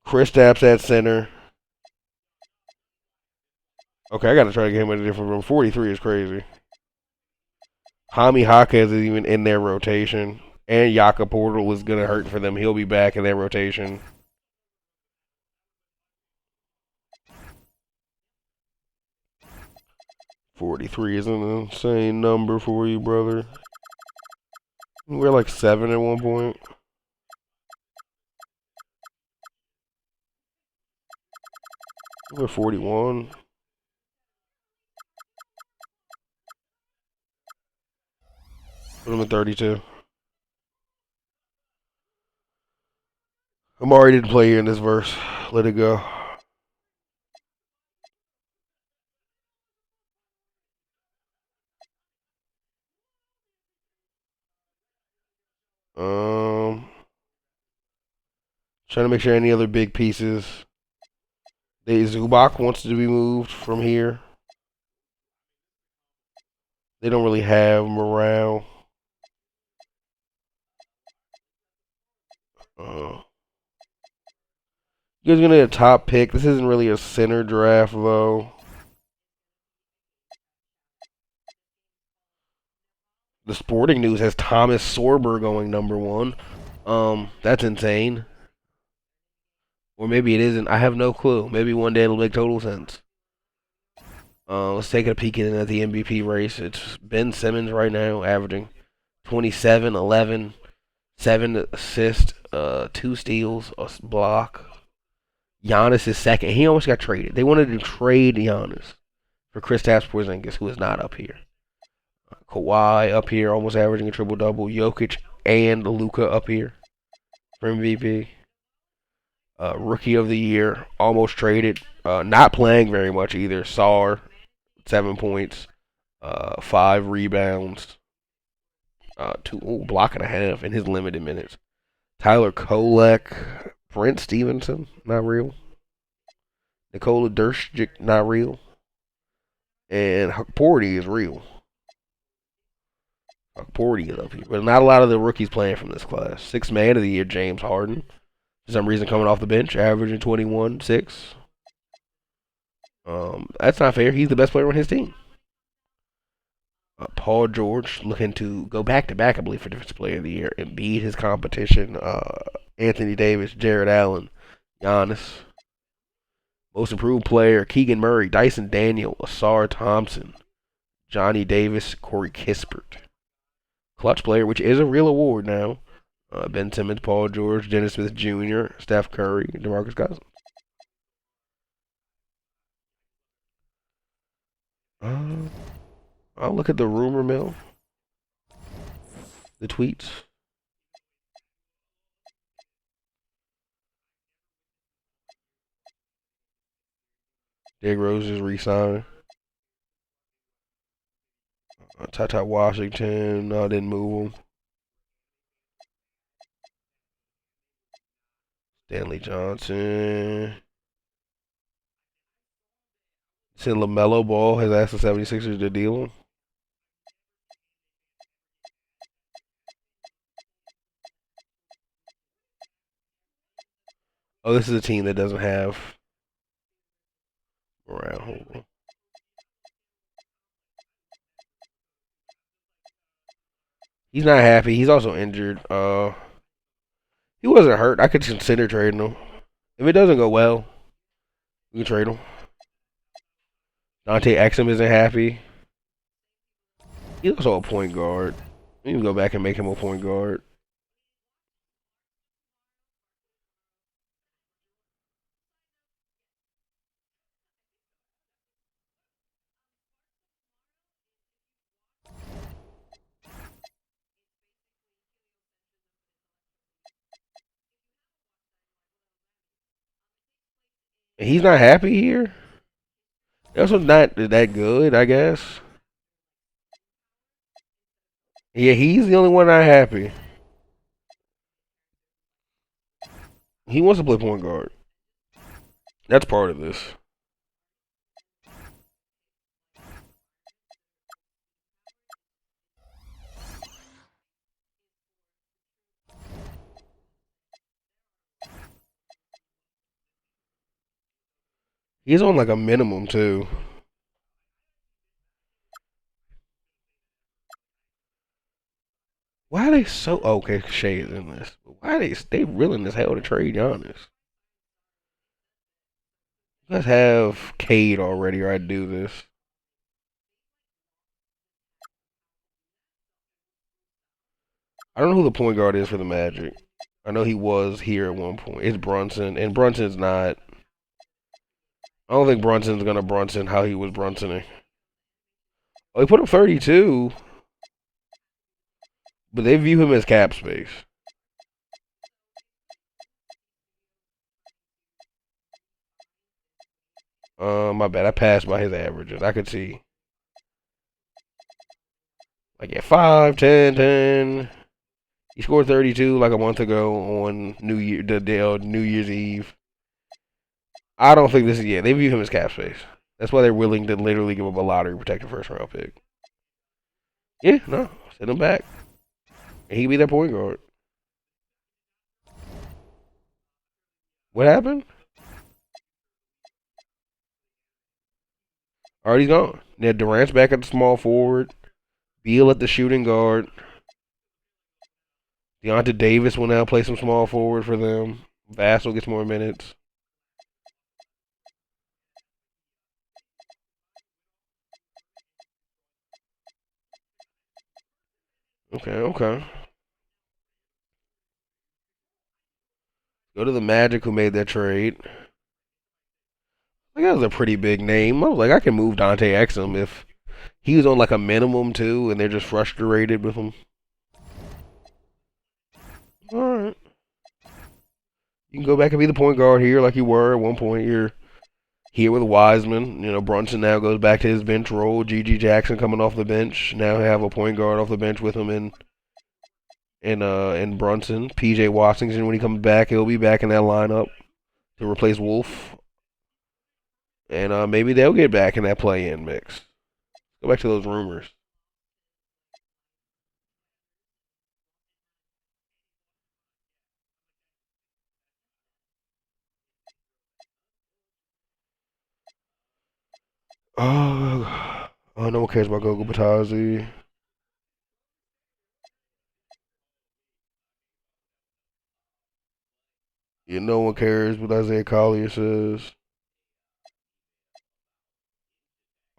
Kristaps at center. Okay, I gotta try to get him in a different room. 43 is crazy. Hami Jaquez is even in their rotation. And Yaka Portal is gonna hurt for them. He'll be back in their rotation. $43 is an insane number for you, brother. We're like 7 at one point. We're 41. Put them at 32. Amari didn't play here in this verse. Let it go. Trying to make sure any other big pieces. Zubac wants to be moved from here. They don't really have morale. You guys are gonna get a top pick. This isn't really a center draft though. The Sporting News has Thomas Sorber going number 1. That's insane. Or maybe it isn't. I have no clue. Maybe one day it'll make total sense. Let's take a peek at the MVP race. It's Ben Simmons right now, averaging 27, 11, 7 assists, 2 steals, a block. Giannis is second. He almost got traded. They wanted to trade Giannis for Kristaps Porzingis, who is not up here. Kawhi up here, almost averaging a triple-double. Jokic and Luka up here for MVP. Rookie of the year, almost traded. Not playing very much either. Sarr, 7 points, 5 rebounds, 2 block and a half in his limited minutes. Tyler Kolek, Brent Stevenson, not real. Nikola Duršić, not real. And Porty is real. Porty is up here. But not a lot of the rookies playing from this class. 6th man of the year, James Harden. For some reason coming off the bench, averaging 21-6. That's not fair. He's the best player on his team. Paul George looking to go back-to-back, I believe, for Defensive Player of the Year and beat his competition. Anthony Davis, Jared Allen, Giannis. Most Improved Player, Keegan Murray, Dyson Daniel, Asar Thompson, Johnny Davis, Corey Kispert. Clutch Player, which is a real award now. Ben Simmons, Paul George, Dennis Smith Jr., Steph Curry, DeMarcus Cousins. I'll look at the rumor mill. The tweets. Derrick Rose is re-signed. Ty Washington, no, didn't move him. Stanley Johnson. Since LaMelo Ball has asked the 76ers to deal him. Oh, this is a team that doesn't have morale. Hold on. He's not happy. He's also injured. He wasn't hurt. I could consider trading him. If it doesn't go well, we can trade him. Dante Exum isn't happy. He's also a point guard. We can go back and make him a point guard. And he's not happy here. Also not that good, I guess. Yeah, he's the only one not happy. He wants to play point guard. That's part of this. He's on like a minimum too. Why are they so okay? Shades in this. Why are they willing as hell to trade Giannis? You guys have Cade already, or I'd do this. I don't know who the point guard is for the Magic. I know he was here at one point. It's Brunson, and Brunson's not. I don't think Brunson's gonna Brunson how he was Brunsoning. Oh, he put up 32, but they view him as cap space. My bad. I passed by his averages. I could see. Like at 5, 10, 10. He scored 32 like a month ago on New Year's Eve. I don't think this is They view him as cap space. That's why they're willing to literally give up a lottery protected first round pick. Yeah, no, send him back, and he can be their point guard. What happened? Already gone. Now Durant's back at the small forward. Beal at the shooting guard. Deonta Davis will now play some small forward for them. Vassell gets more minutes. Okay. Go to the Magic who made that trade. Like, that was a pretty big name. I was like, I can move Dante Exum if he was on like a minimum too, and they're just frustrated with him. Alright. You can go back and be the point guard here like you were at one point. You're here with Wiseman. You know, Brunson now goes back to his bench role. G.G. Jackson coming off the bench. Now have a point guard off the bench with him in Brunson. P.J. Washington, when he comes back, he'll be back in that lineup to replace Wolf. And maybe they'll get back in that play-in mix. Go back to those rumors. Oh, no one cares about Gogo Batazi. Yeah, no one cares what Isaiah Collier says.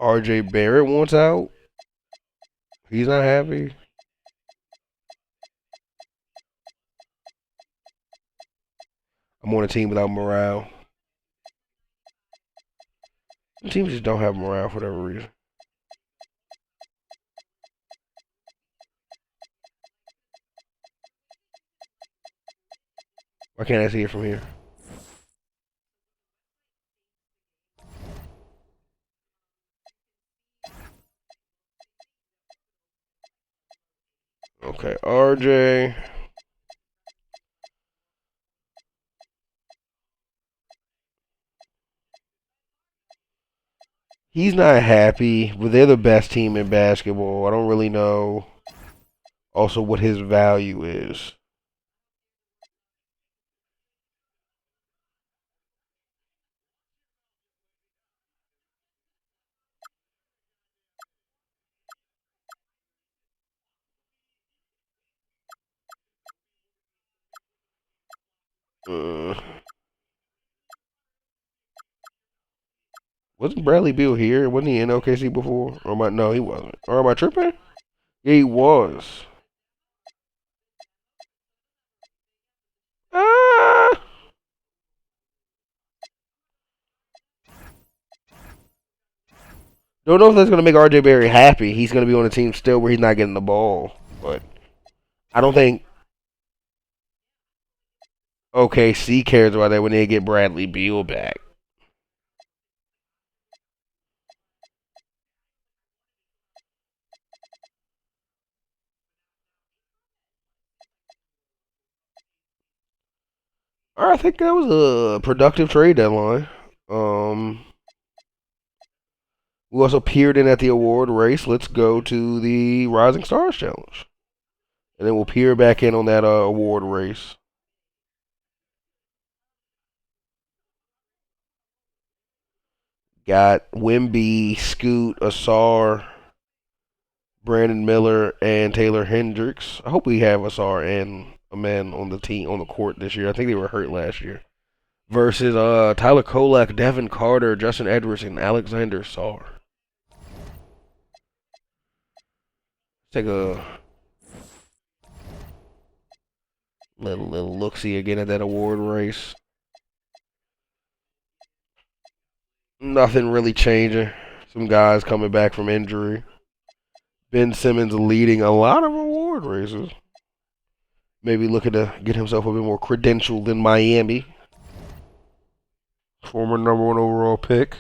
RJ Barrett wants out. He's not happy. I'm on a team without morale. Some teams just don't have morale for whatever reason. Why can't I see it from here? Okay, RJ. He's not happy, but they're the best team in basketball. I don't really know also what his value is. Wasn't Bradley Beal here? Wasn't he in OKC before? Or am I? No, he wasn't. Or am I tripping? Yeah, he was. Don't know if that's gonna make RJ Barry happy. He's gonna be on a team still where he's not getting the ball, but I don't think OKC cares about that when they get Bradley Beal back. All right, I think that was a productive trade deadline. We also peered in at the award race. Let's go to the Rising Stars Challenge. And then we'll peer back in on that award race. Got Wemby, Scoot, Asar, Brandon Miller, and Taylor Hendricks. I hope we have Asar and Amen on the team, on the court this year. I think they were hurt last year. Versus Tyler Kolak, Devin Carter, Justin Edwards, and Alexander Sarr. Take a little look-see again at that award race. Nothing really changing. Some guys coming back from injury. Ben Simmons leading a lot of award races. Maybe looking to get himself a bit more credentialed than Miami. Former #1 overall pick.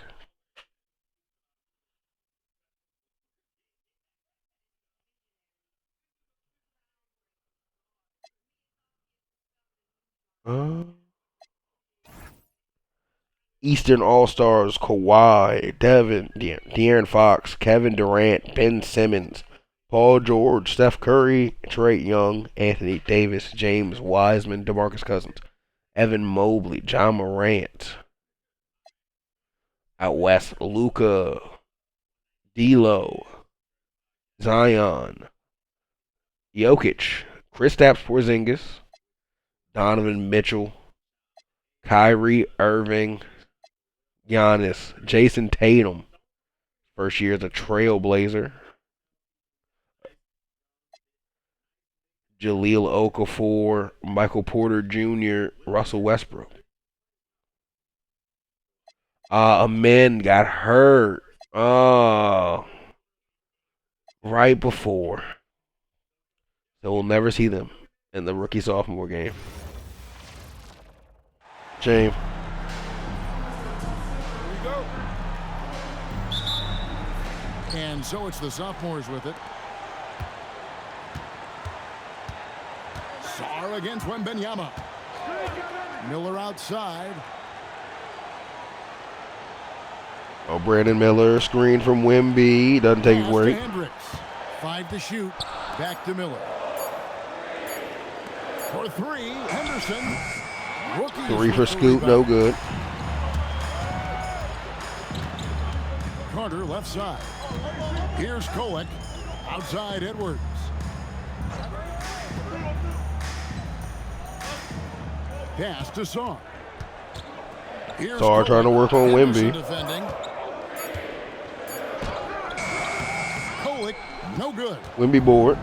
Eastern All-Stars, Kawhi, De'Aaron Fox, Kevin Durant, Ben Simmons, Paul George, Steph Curry, Trae Young, Anthony Davis, James Wiseman, DeMarcus Cousins, Evan Mobley, John Morant. Out west, Luka, D'Lo, Zion, Jokic, Kristaps Porzingis, Donovan Mitchell, Kyrie Irving, Giannis, Jason Tatum, first year as a Trailblazer, Jahlil Okafor, Michael Porter Jr., Russell Westbrook. Amen got hurt. Right before. So we'll never see them in the rookie-sophomore game. Shame. And so it's the sophomores with it. Sarr against Wembanyama. Miller outside. Oh, Brandon Miller, screen from Wemby. Doesn't take it away. Hendricks. 5 to shoot. Back to Miller. For 3, Henderson. Rookies 3 for Scoot, no good. Carter left side. Here's Kolek. Outside Edwards. Pass to Sarr. Sarr trying to work on Wemby. Defending. Kolek, no good. Wemby board.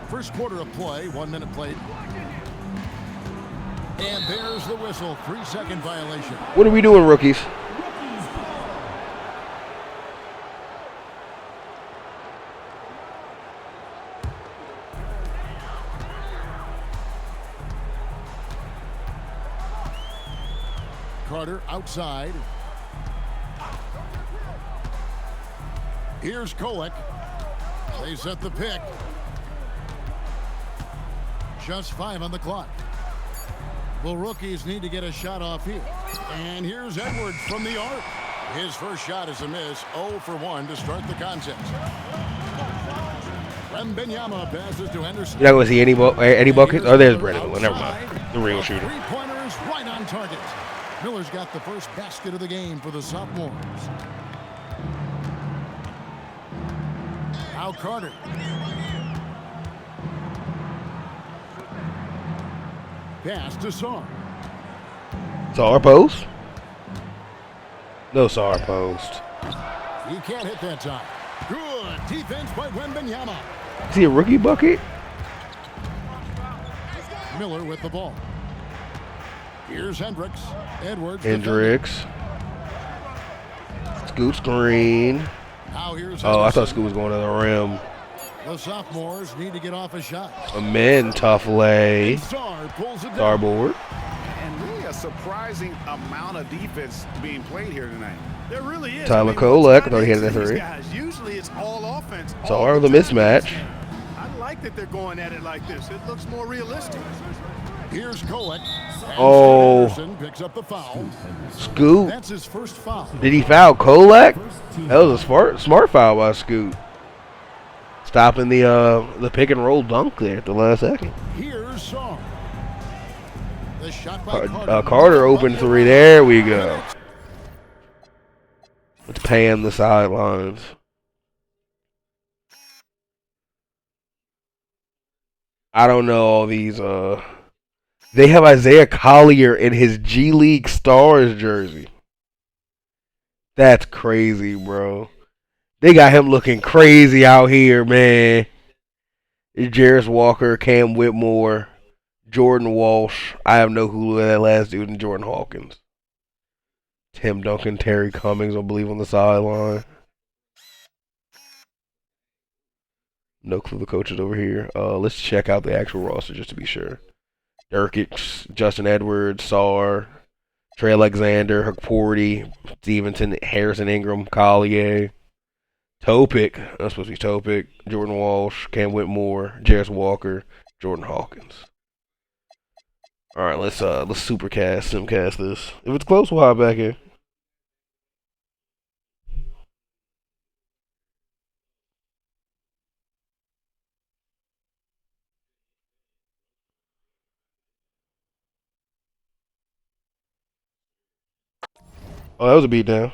First quarter of play, 1 minute played. And there's the whistle, 3-second violation. What are we doing, rookies? Carter outside. Here's Kolek. They set the pick. Just 5 on the clock. Well, rookies need to get a shot off here. And here's Edwards from the arc. His first shot is a miss. 0 for 1 to start the contest. Wembanyama passes to Henderson. You're not going to see any buckets? Oh, there's Brandon. Well, never mind. The real shooter. 3-pointers right on target. Miller's got the first basket of the game for the sophomores. Now Carter. Pass to Sarr. Sarr post? No Sarr post. He can't hit that time. Good defense by Wembanyama. Is he a rookie bucket? Miller with the ball. Here's Hendricks. Edwards. Hendricks. Scoot screen. Now here's Oh, I thought Scoot was going to the rim. The sophomores need to get off a shot. Amen, tough lay. Sarr pulls it down. Starboard. And really a surprising amount of defense being played here tonight. There really is. Tyler what's Kolek, not thought he had next to that these three. guys, usually it's all offense. Sarr all the time. mismatch. I like that they're going at it like this. It looks more realistic. Here's Kolek. Oh. Anderson picks up the foul. Scoot. That's his first foul. Did he foul Kolek? That was a smart foul by Scoot. Stopping the pick and roll dunk there at the last second. Here's Sarr. The shot by Carter open three. There we go. Let's pan the sidelines. I don't know all these. They have Isaiah Collier in his G League Stars jersey. That's crazy, bro. They got him looking crazy out here, man. Jarris Walker, Cam Whitmore, Jordan Walsh. I have no clue who that last dude, and Jordan Hawkins. Tim Duncan, Terry Cummings, I believe, on the sideline. No clue the coaches over here. Let's check out the actual roster just to be sure. Nurkic, Justin Edwards, Sarr, Trey Alexander, Parity, Stevenson, Harrison Ingram, Collier, Topic. That's supposed to be Topic. Jordan Walsh, Cam Whitmore, Jarris Walker, Jordan Hawkins. All right, let's simcast this. If it's close, we'll hop back in. Oh, that was a beatdown.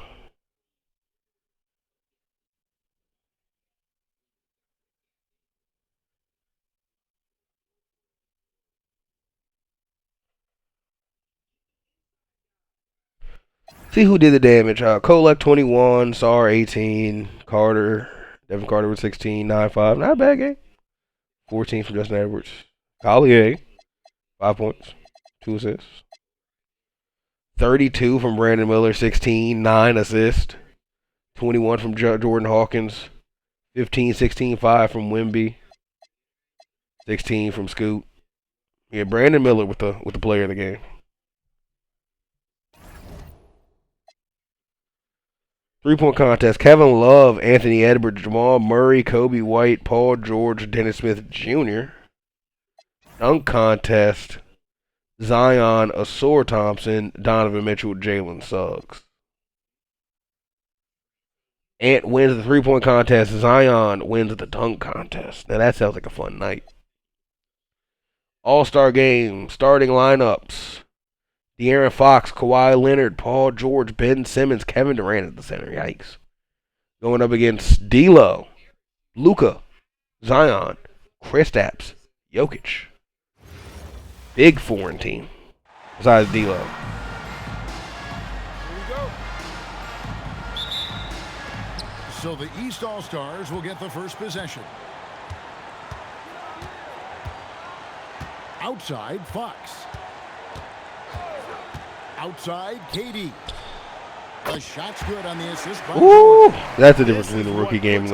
See who did the damage. Kolek 21, Sarr 18, Devin Carter with 16, 9-5. Not a bad game. 14 from Justin Edwards. Collier, 5 points, 2 assists. 32 from Brandon Miller, 16, 9 assists. 21 from Jordan Hawkins. 15, 16, 5 from Wemby. 16 from Scoot. Yeah, Brandon Miller with the player of the game. Three-point contest. Kevin Love, Anthony Edwards, Jamal Murray, Kobe White, Paul George, Dennis Smith Jr. Dunk contest. Zion, Asor Thompson, Donovan Mitchell, Jalen Suggs. Ant wins the three-point contest. Zion wins the dunk contest. Now that sounds like a fun night. All-Star game. Starting lineups. De'Aaron Fox, Kawhi Leonard, Paul George, Ben Simmons, Kevin Durant at the center. Yikes. Going up against D'Lo, Luka, Zion, Kristaps, Jokic. Big foreign team. Besides D'Lo. So the East All-Stars will get the first possession. Outside, Fox. Outside, KD. The shot's good on the assist. Ooh, that's the difference between the rookie game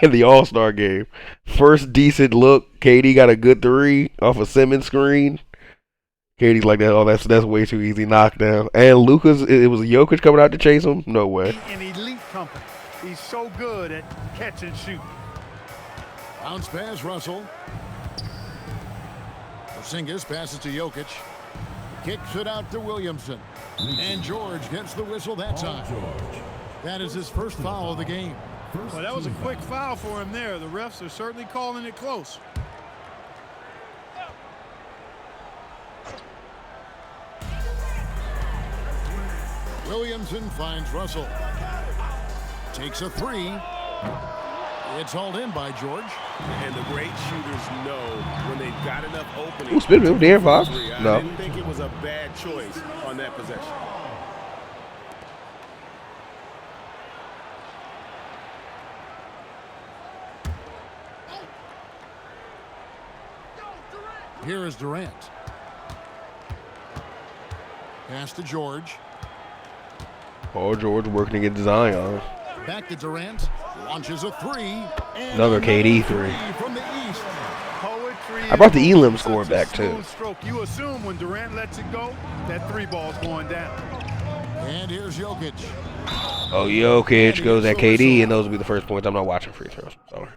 and the All-Star game. First decent look, KD got a good three off a Simmons screen. KD's like that. Oh, that's way too easy. Knockdown. And Luka's, it was Jokic coming out to chase him. No way. An elite company. He's so good at catch and shoot. Bounce pass, Russell. Porzingis passes to Jokic. Kicks it out to Williamson. And George gets the whistle that time. That is his first foul of the game. Well, that was a quick foul for him there. The refs are certainly calling it close. Williamson finds Russell. Takes a three. It's hauled in by George. And the great shooters know when they've got enough opening. Ooh, spin move, Darren Fox. No. I didn't think it was a bad choice on that possession. Here is Durant. Pass to George. Paul George working against Zion. Back to Durant. Launches a three. And Another KD three. From the east. Poetry. I brought the Elam score back too. Stroke. You assume when Durant lets it go, that three ball's going down. And here's Jokic. Oh, Jokic goes at KD, and those will be the first points. I'm not watching free throws. Sorry.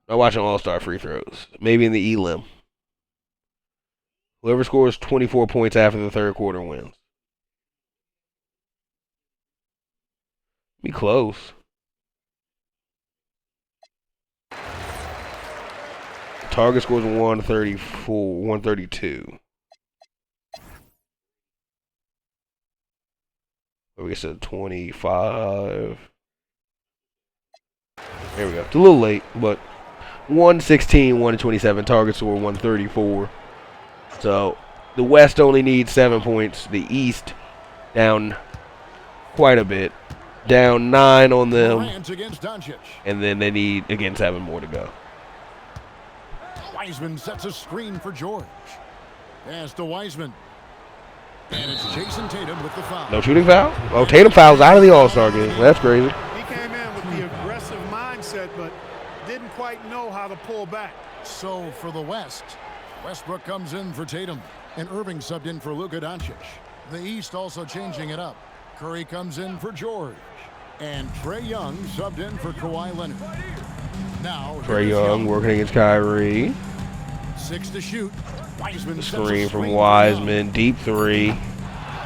Not watching all-star free throws. Maybe in the Elam. Whoever scores 24 points after the third quarter wins. Be close. Target scores 134, 132. We get to 25. There we go. It's a little late, but 116, 127. Target score 134. So the West only needs 7 points. The East down quite a bit. Down 9 on them. And then they need, again, 7 more to go. Wiseman sets a screen for George. Pass to Wiseman. And it's Jason Tatum with the foul. No shooting foul? Oh, Tatum fouls out of the All-Star game. That's crazy. He came in with the aggressive mindset, but didn't quite know how to pull back. So for the West, Westbrook comes in for Tatum, and Irving subbed in for Luka Doncic. The East also changing it up. Curry comes in for George, and Trae Young subbed in for Kawhi Leonard. Now Trae Young working against Kyrie. 6 to shoot. Wiseman Screen from Wiseman, deep three.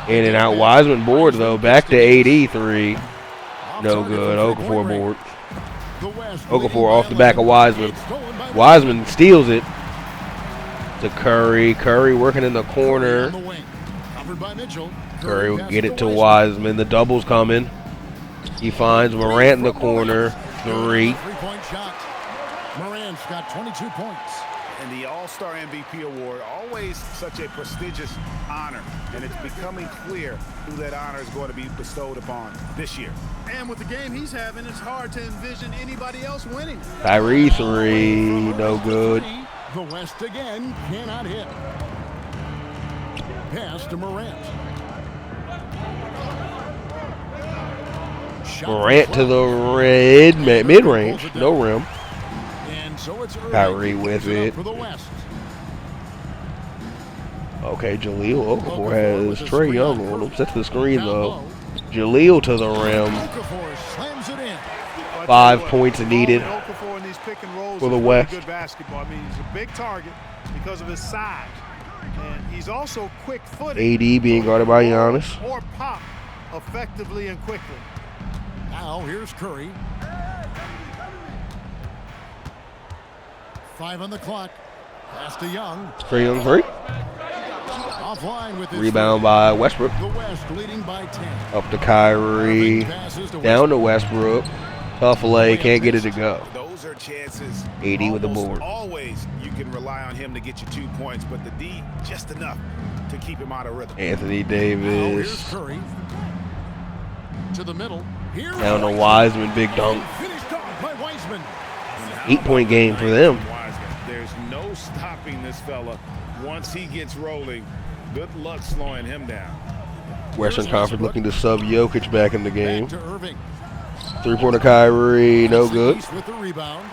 In and out. Wiseman board though. Back to 83. No good. Okafor board. Okafor off the back of Wiseman. Wiseman steals it to Curry. Curry working in the corner. Curry will get it to Wiseman. The double's coming. He finds Morant in the corner. 3. Three-point shot. Morant's got 22 points. And the All-Star MVP award, always such a prestigious honor. And it's becoming clear who that honor is going to be bestowed upon this year. And with the game he's having, it's hard to envision anybody else winning. Kyrie 3. No good. The West again cannot hit. Pass to Morant. Morant to the red mid-range. No rim. So it's Kyrie with it. For the West. Okay, Jahlil Okafor has Trae Young on him. Sets the screen though. Jahlil to the rim. 5 points needed for the West. Good basketball. I mean, he's a big target because of his size, and he's also quick-footed. AD being guarded by Giannis. Or pop effectively and quickly. Now here's Curry. 5 on the clock. Pass to Young. Trae Young 3. Offline with Rebound by Westbrook. The West leading by 10. Up to Kyrie. Down to Westbrook. Tough lay. Can't get it to go. Those are chances. AD with the board. Always you can rely on him to get you 2 points, but the D just enough to keep him out of rhythm. Anthony Now Davis. here's Curry. To the middle. Here Down to Wiseman. Big dunk. Finished off by Wiseman. 8-point game for them. There's no stopping this fella. Once he gets rolling, good luck slowing him down. Western Conference looking to sub Jokic back in the game. Back to Irving. 3-pointer Kyrie, no good. With the rebound.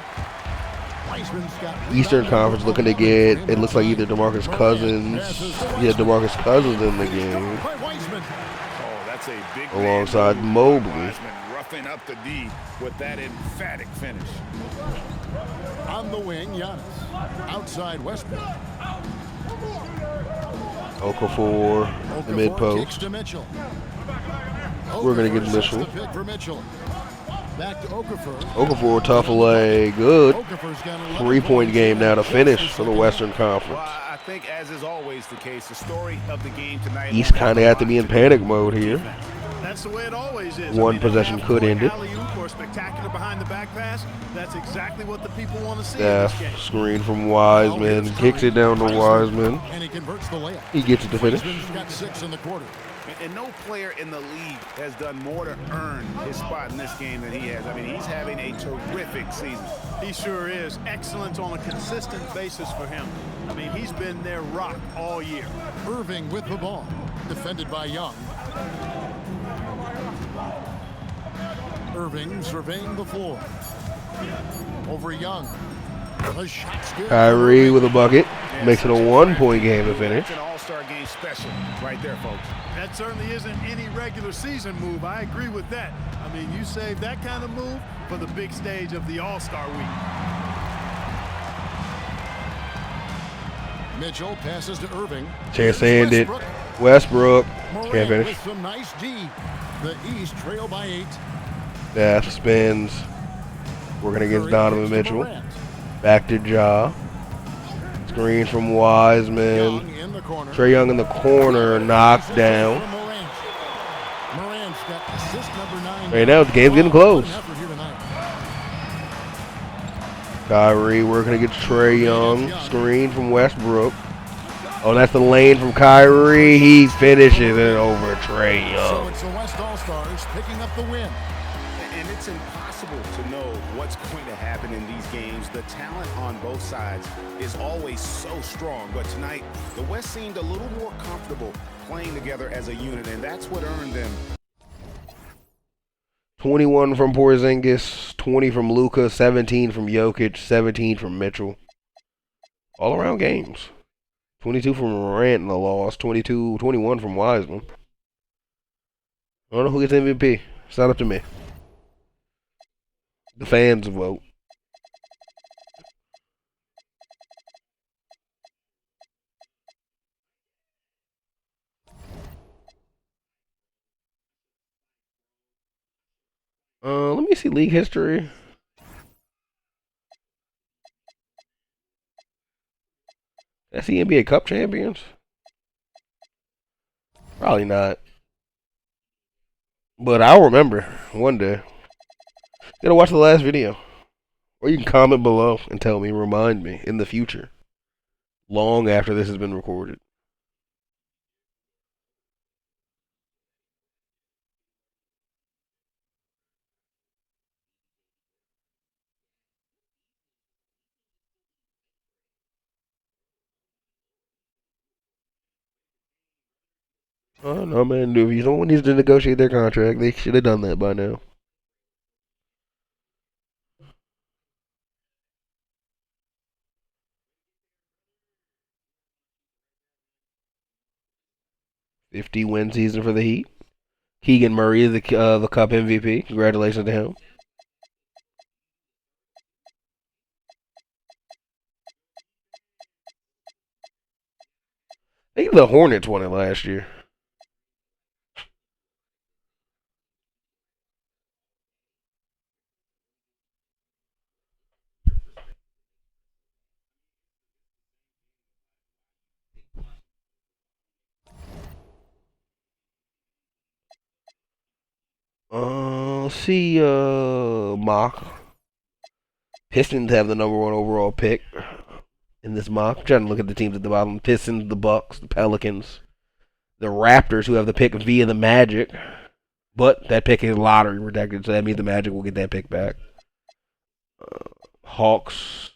Wiseman's got Eastern Conference looking to get, it looks like either DeMarcus Cousins. Yeah, DeMarcus Cousins in the game. by Wiseman. Oh, that's a big Alongside Mobley. Wiseman roughing up the D with that emphatic finish. On the wing, Giannis. Outside Westbrook. Okafor, the mid Kicks post. to Mitchell. We're going to get Okafor sets Mitchell. the pick for Mitchell. Back to Okafor. Okafor, tough lay, good. Okafor's got 11 3-point points. game now to finish for the Western Conference. Well, I think, as is always the case, the story of the game tonight. East kind of have to be in panic mode here. That's the way it always is. One possession could end it. Alley-oop or spectacular behind the back pass. That's exactly what the people want to see in this game. Screen from Wiseman, kicks it down to Wiseman. And he converts the layup. He gets it to finish. Wiseman's got 6 in the quarter. And no player in the league has done more to earn his spot in this game than he has. I mean, he's having a terrific season. He sure is. Excellence on a consistent basis for him. I mean, he's been their rock all year. Irving with the ball. Defended by Young. Irving surveying the floor. Over Young. The shot's good. Kyrie with a bucket. Makes it a 1-point game to finish. It's an all-star game special right there, folks. That certainly isn't any regular season move. I agree with that. I mean, you save that kind of move for the big stage of the All-Star week. Mitchell passes to Irving. Chance to end it. Westbrook. Morant Can't finish. with some nice D. The East trail by 8. Dash spins. Working against Curry Donovan kicks to Mitchell. Morant. Back to Ja. Screen from Wiseman. Young in the corner. Trae Young in the corner. Knocked down. Morant's got assist number 9. Right now, the game's getting close. Effort here tonight. Kyrie working against Trae Young. Screen from Westbrook. Oh, that's the lane from Kyrie. He finishes it over Trae So Young. it's the West All-Stars picking up the win. And it's impossible to know what's going to happen in these games. The talent on both sides is always so strong. But tonight, the West seemed a little more comfortable playing together as a unit, and that's what earned them. 21 from Porzingis, 20 from Luka, 17 from Jokic, 17 from Mitchell. All around games. 22 from Morant in the loss, 21 from Wiseman. I don't know who gets MVP. It's not up to me. The fans vote. Let me see league history. That's the NBA Cup champions? Probably not. But I'll remember one day. You gotta watch the last video. Or you can comment below and tell me, remind me in the future. Long after this has been recorded. Oh no, man. If someone needs to negotiate their contract, they should have done that by now. '50-win season for the Heat. Keegan Murray is the Cup MVP. Congratulations to him. I think the Hornets won it last year. Let's see, mock. Pistons have the #1 overall pick in this mock. I'm trying to look at the teams at the bottom. Pistons, the Bucks, the Pelicans, the Raptors, who have the pick via the Magic. But that pick is lottery protected, so that means the Magic will get that pick back. Hawks,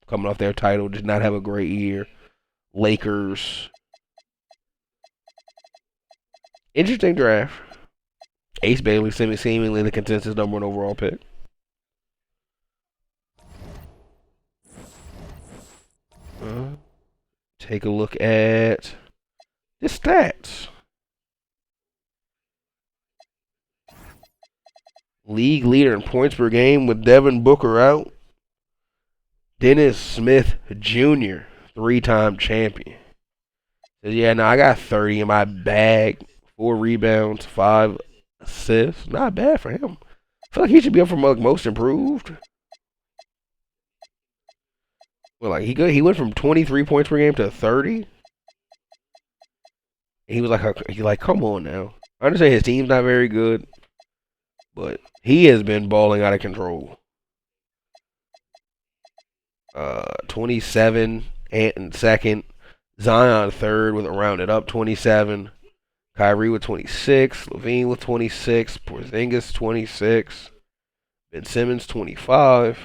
coming off their title, did not have a great year. Lakers. Interesting draft. Ace Bailey seemingly the consensus #1 overall pick. Take a look at the stats. League leader in points per game with Devin Booker out. Dennis Smith Jr., 3-time champion. Says, yeah, no, I got 30 in my bag. 4 rebounds, 5 assists. Not bad for him. I feel like he should be up for most improved. Well, like he went from 23 points per game to 30. He was like, come on now. I understand his team's not very good, but he has been balling out of control. 27 and second. Zion third with a rounded up 27. Kyrie with 26. Levine with 26. Porzingis 26. Ben Simmons 25.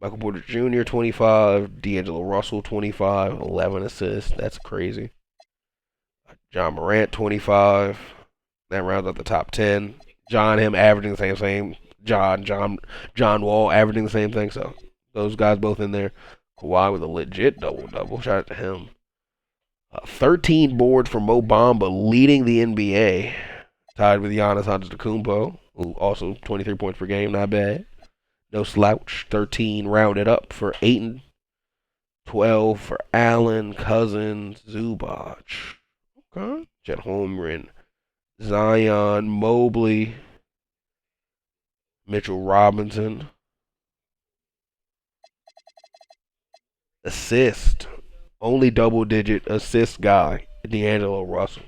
Michael Porter Jr. 25. D'Angelo Russell 25. 11 assists. That's crazy. John Morant 25. That rounds out the top 10. Him averaging the same. John Wall averaging the same thing. So those guys both in there. Kawhi with a legit double-double. Shout out to him. 13 boards for Mo Bamba, leading the NBA. Tied with Giannis Antetokounmpo, who also 23 points per game. Not bad. No slouch. 13 rounded up for Ayton. 12 for Allen, Cousins, Zubac. Okay. Chet Holmgren, Zion, Mobley, Mitchell Robinson. Assist. Only double-digit assist guy, D'Angelo Russell.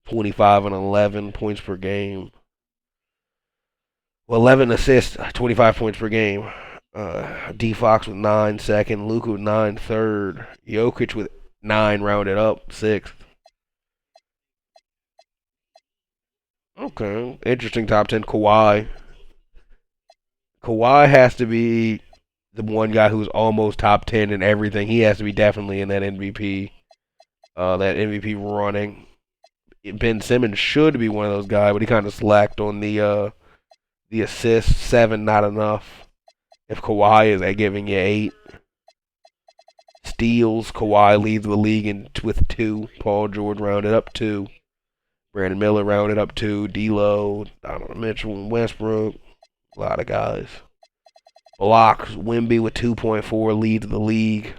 25 and 11 points per game. Well, 11 assists, 25 points per game. D Fox with 9 second, Luka with 9 third, Jokic with 9 rounded up 6th. Okay, interesting top 10. Kawhi has to be the one guy who's almost top 10 in everything. He has to be definitely in that MVP running. Ben Simmons should be one of those guys, but he kind of slacked on the assists. 7 not enough. If Kawhi is giving you 8. Steals, Kawhi leads the league with 2. Paul George rounded up 2. Brandon Miller rounded up 2. D'Lo, Donovan Mitchell, and Westbrook. A lot of guys. Blocks, Wemby with 2.4 leads the league.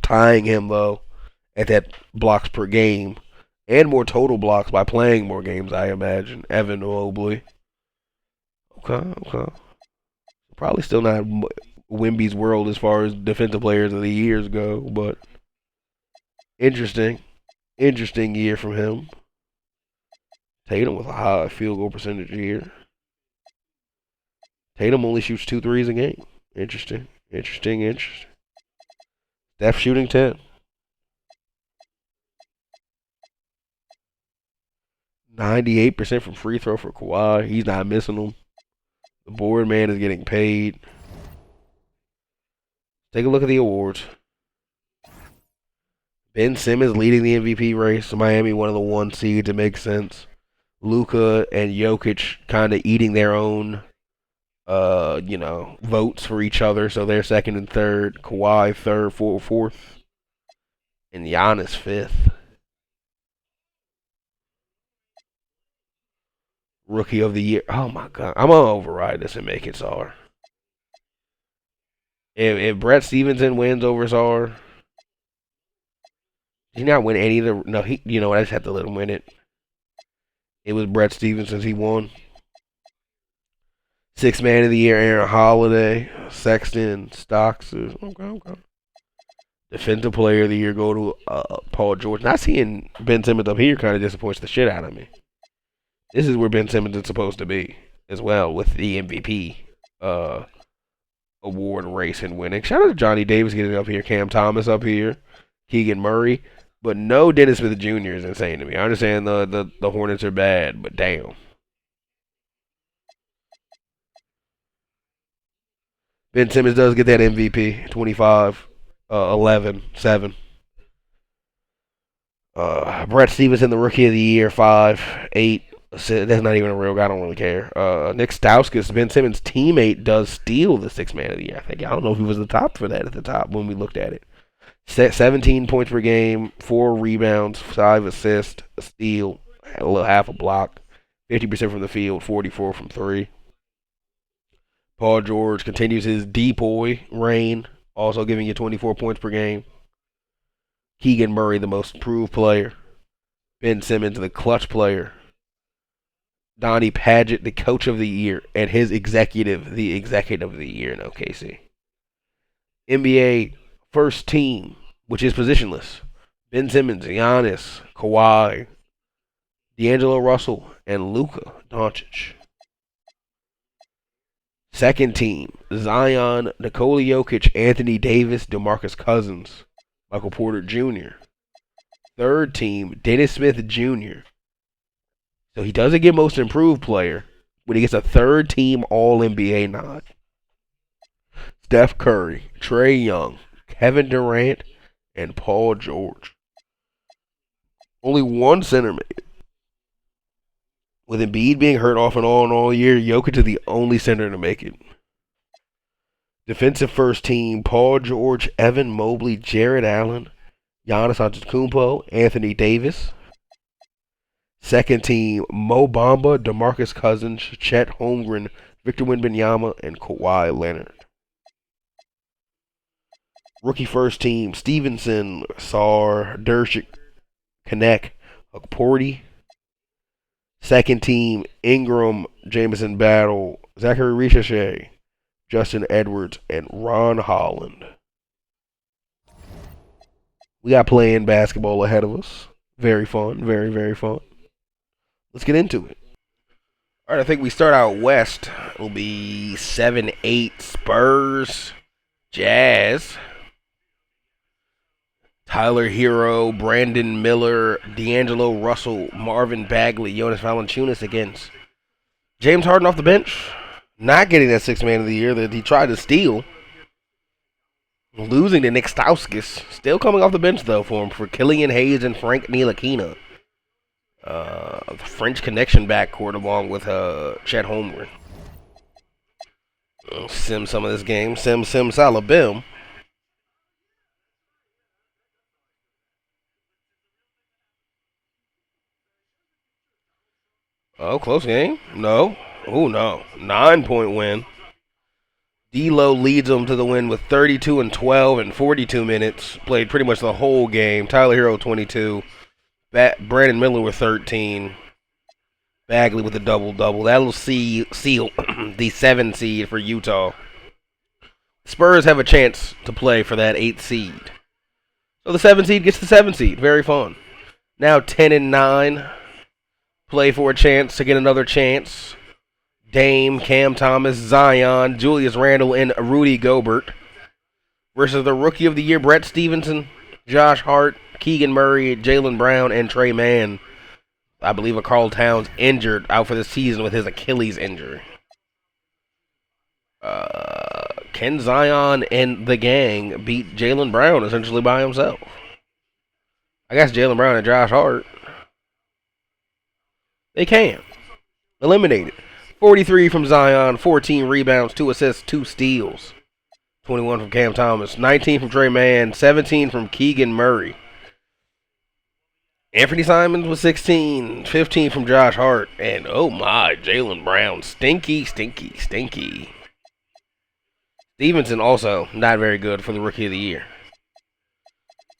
Tying him, though, at that blocks per game. And more total blocks by playing more games, I imagine. Evan Mobley. Okay. Probably still not Wemby's world as far as defensive players of the years go, but interesting year from him. Tatum with a high field goal percentage year. Tatum only shoots 2 threes a game. Interesting. Steph shooting 10. 98% from free throw for Kawhi. He's not missing them. The board man is getting paid. Take a look at the awards. Ben Simmons leading the MVP race. Miami, one of the 1 seeds. It makes sense. Luka and Jokic kind of eating their own, votes for each other. So they're second and third. Kawhi third, fourth. And Giannis 5th. Rookie of the year. Oh my God. I'm going to override this and make it Czar. If Brett Stevenson wins over Czar, did he not win any of the... No, you know what? I just had to let him win it. It was Brett Stevenson. He won. 6th man of the year, Aaron Holiday. Sexton, Stocks. Okay. Defensive player of the year go to Paul George. Not seeing Ben Simmons up here kind of disappoints the shit out of me. This is where Ben Simmons is supposed to be as well with the MVP award race and winning. Shout out to Johnny Davis getting up here, Cam Thomas up here, Keegan Murray, but no Dennis Smith Jr. is insane to me. I understand the Hornets are bad, but damn. Ben Simmons does get that MVP, 25, 11, 7. Brett Stevenson, the Rookie of the Year, 5, 8. That's not even a real guy. I don't really care. Nick Stauskas, Ben Simmons' teammate, does steal the 6th man of the year. I don't know if he was the top for that at the top when we looked at it. 17 points per game, 4 rebounds, 5 assists, a steal, half a block, 50% from the field, 44 from 3. Paul George continues his D-boy reign, also giving you 24 points per game. Keegan Murray, the most improved player. Ben Simmons, the clutch player. Donnie Padgett, the coach of the year, and his executive, the executive of the year in OKC. NBA first team, which is positionless. Ben Simmons, Giannis, Kawhi, D'Angelo Russell and Luka Doncic. Second team, Zion, Nikola Jokic, Anthony Davis, DeMarcus Cousins, Michael Porter Jr. Third team, Dennis Smith Jr. So he doesn't get most improved player, but he gets a third team All-NBA nod. Steph Curry, Trae Young, Kevin Durant, and Paul George. Only one center made it. With Embiid being hurt off and on all year, Jokic is the only center to make it. Defensive first team, Paul George, Evan Mobley, Jared Allen, Giannis Antetokounmpo, Anthony Davis. Second team, Mo Bamba, DeMarcus Cousins, Chet Holmgren, Victor Wembanyama, and Kawhi Leonard. Rookie first team, Stevenson, Sarr, Dershik, Knecht, Porty. Second team, Ingram, Jamison Battle, Zachary Richardson, Justin Edwards, and Ron Holland. We got playing basketball ahead of us. Very fun, very, very fun. Let's get into it. All right, I think we start out west. It'll be 7-8 Spurs, Jazz. Tyler Hero, Brandon Miller, D'Angelo Russell, Marvin Bagley, Jonas Valanciunas against James Harden off the bench. Not getting that sixth man of the year that he tried to steal. Losing to Nick Stauskas. Still coming off the bench, though, for him, for Killian Hayes and Frank Ntilikina. The French connection backcourt along with Chet Holmgren. Sim some of this game. Sim Salabim. Oh, close game? No. Oh, no. 9-point win. D'Lo leads them to the win with 32 and 12 in 42 minutes. Played pretty much the whole game. Tyler Hero, 22. Brandon Miller with 13. Bagley with a double-double. That'll seal the 7 seed for Utah. Spurs have a chance to play for that 8 seed. So the 7 seed gets the 7 seed. Very fun. Now 10 and 9. Play for a chance to get another chance. Dame, Cam Thomas, Zion, Julius Randle, and Rudy Gobert versus the Rookie of the Year, Brett Stevenson, Josh Hart, Keegan Murray, Jaylen Brown, and Trey Mann. I believe Karl Towns injured out for the season with his Achilles injury. Can Zion and the gang beat Jaylen Brown essentially by himself? I guess Jaylen Brown and Josh Hart. They can. Eliminated. 43 from Zion, 14 rebounds, 2 assists, 2 steals. 21 from Cam Thomas, 19 from Trey Mann, 17 from Keegan Murray. Anthony Simons was 16, 15 from Josh Hart, and oh my, Jaylen Brown, stinky. Stevenson also not very good for the Rookie of the Year.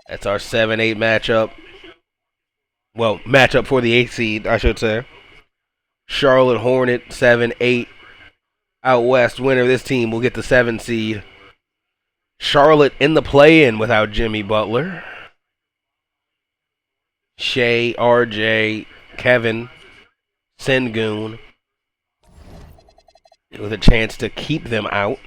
That's our 7-8 matchup. Well, matchup for the 8th seed, I should say. Charlotte Hornet, 7-8. Out west, winner of this team will get the 7 seed. Charlotte in the play-in without Jimmy Butler. Shea, RJ, Kevin, Sengun, with a chance to keep them out.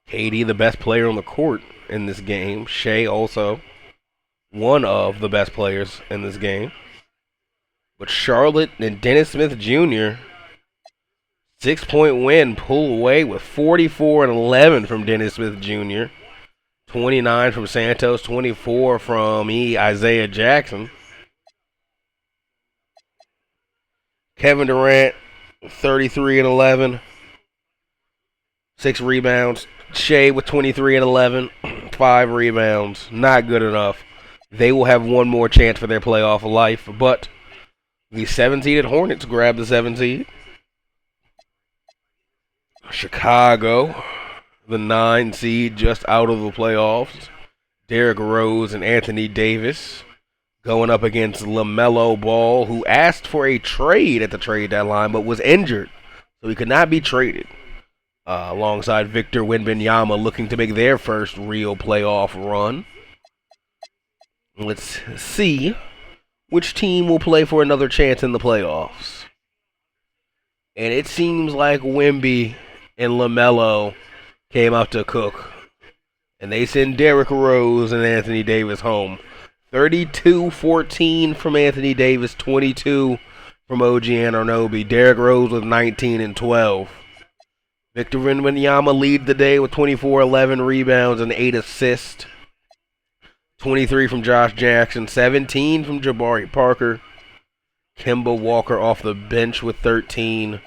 KD, the best player on the court in this game. Shea also one of the best players in this game. But Charlotte and Dennis Smith Jr., 6-point win, pull away with 44 and 11 from Dennis Smith Jr., 29 from Santos, 24 from Isaiah Jackson. Kevin Durant, 33 and 11, 6 rebounds. Shea with 23 and 11, 5 rebounds. Not good enough. They will have one more chance for their playoff life, but the 7-seeded Hornets grab the 7 seed. Chicago, the 9 seed, just out of the playoffs. Derrick Rose and Anthony Davis going up against LaMelo Ball, who asked for a trade at the trade deadline but was injured, so he could not be traded. Alongside Victor Wembanyama, looking to make their first real playoff run. Let's see which team will play for another chance in the playoffs. And it seems like Wemby and LaMelo came out to cook. And they send Derrick Rose and Anthony Davis home. 32-14 from Anthony Davis, 22 from OG Anunoby. Derrick Rose with 19 and 12. Victor Wembanyama lead the day with 24, 11 rebounds and 8 assists. 23 from Josh Jackson, 17 from Jabari Parker. Kemba Walker off the bench with 13.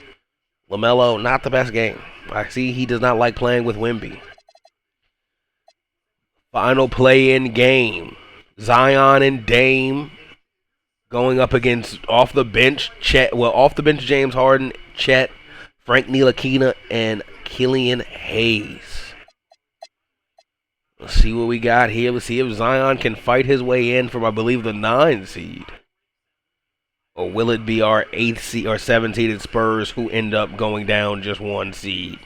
LaMelo, not the best game. I see he does not like playing with Wemby. Final play-in game. Zion and Dame going up against off the bench James Harden, Chet, Frank Ntilikina, and Killian Hayes. Let's see what we got here. Let's see if Zion can fight his way in from, I believe, the 9 seed. Or will it be our 8th seed or 7-seeded Spurs who end up going down just 1 seed?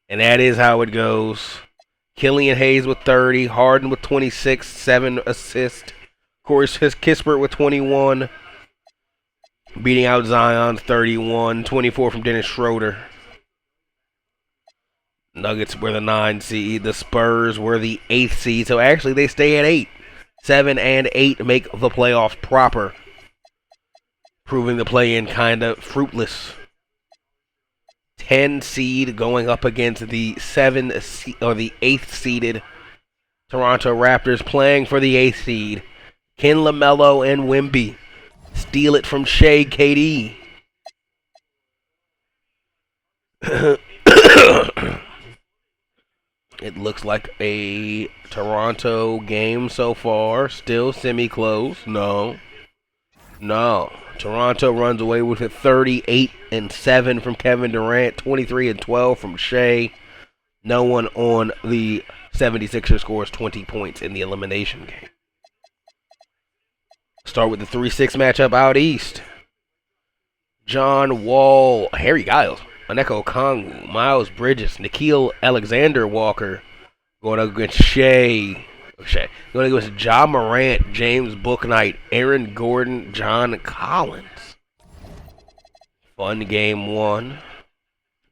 And that is how it goes. Killian Hayes with 30, Harden with 26, 7 assists. Corey Kispert with 21, beating out Zion's 31, 24 from Dennis Schroeder. Nuggets were the 9 seed. The Spurs were the 8th seed. So actually they stay at 8. 7 and 8 make the playoffs proper, proving the play-in kind of fruitless. 10 seed going up against the 8th seeded Toronto Raptors, playing for the 8th seed. Can LaMelo and Wemby steal it from Shea KD? It looks like a Toronto game so far. Still semi-close. No. Toronto runs away with it 38-7 from Kevin Durant, 23-12 from Shea. No one on the 76ers scores 20 points in the elimination game. Start with the 3-6 matchup out east. John Wall, Harry Giles, Onyeka Okongwu, Miles Bridges, Nickeil Alexander-Walker going up against Shea. Going against Ja Morant, James Bouknight, Aaron Gordon, John Collins. Fun game 1.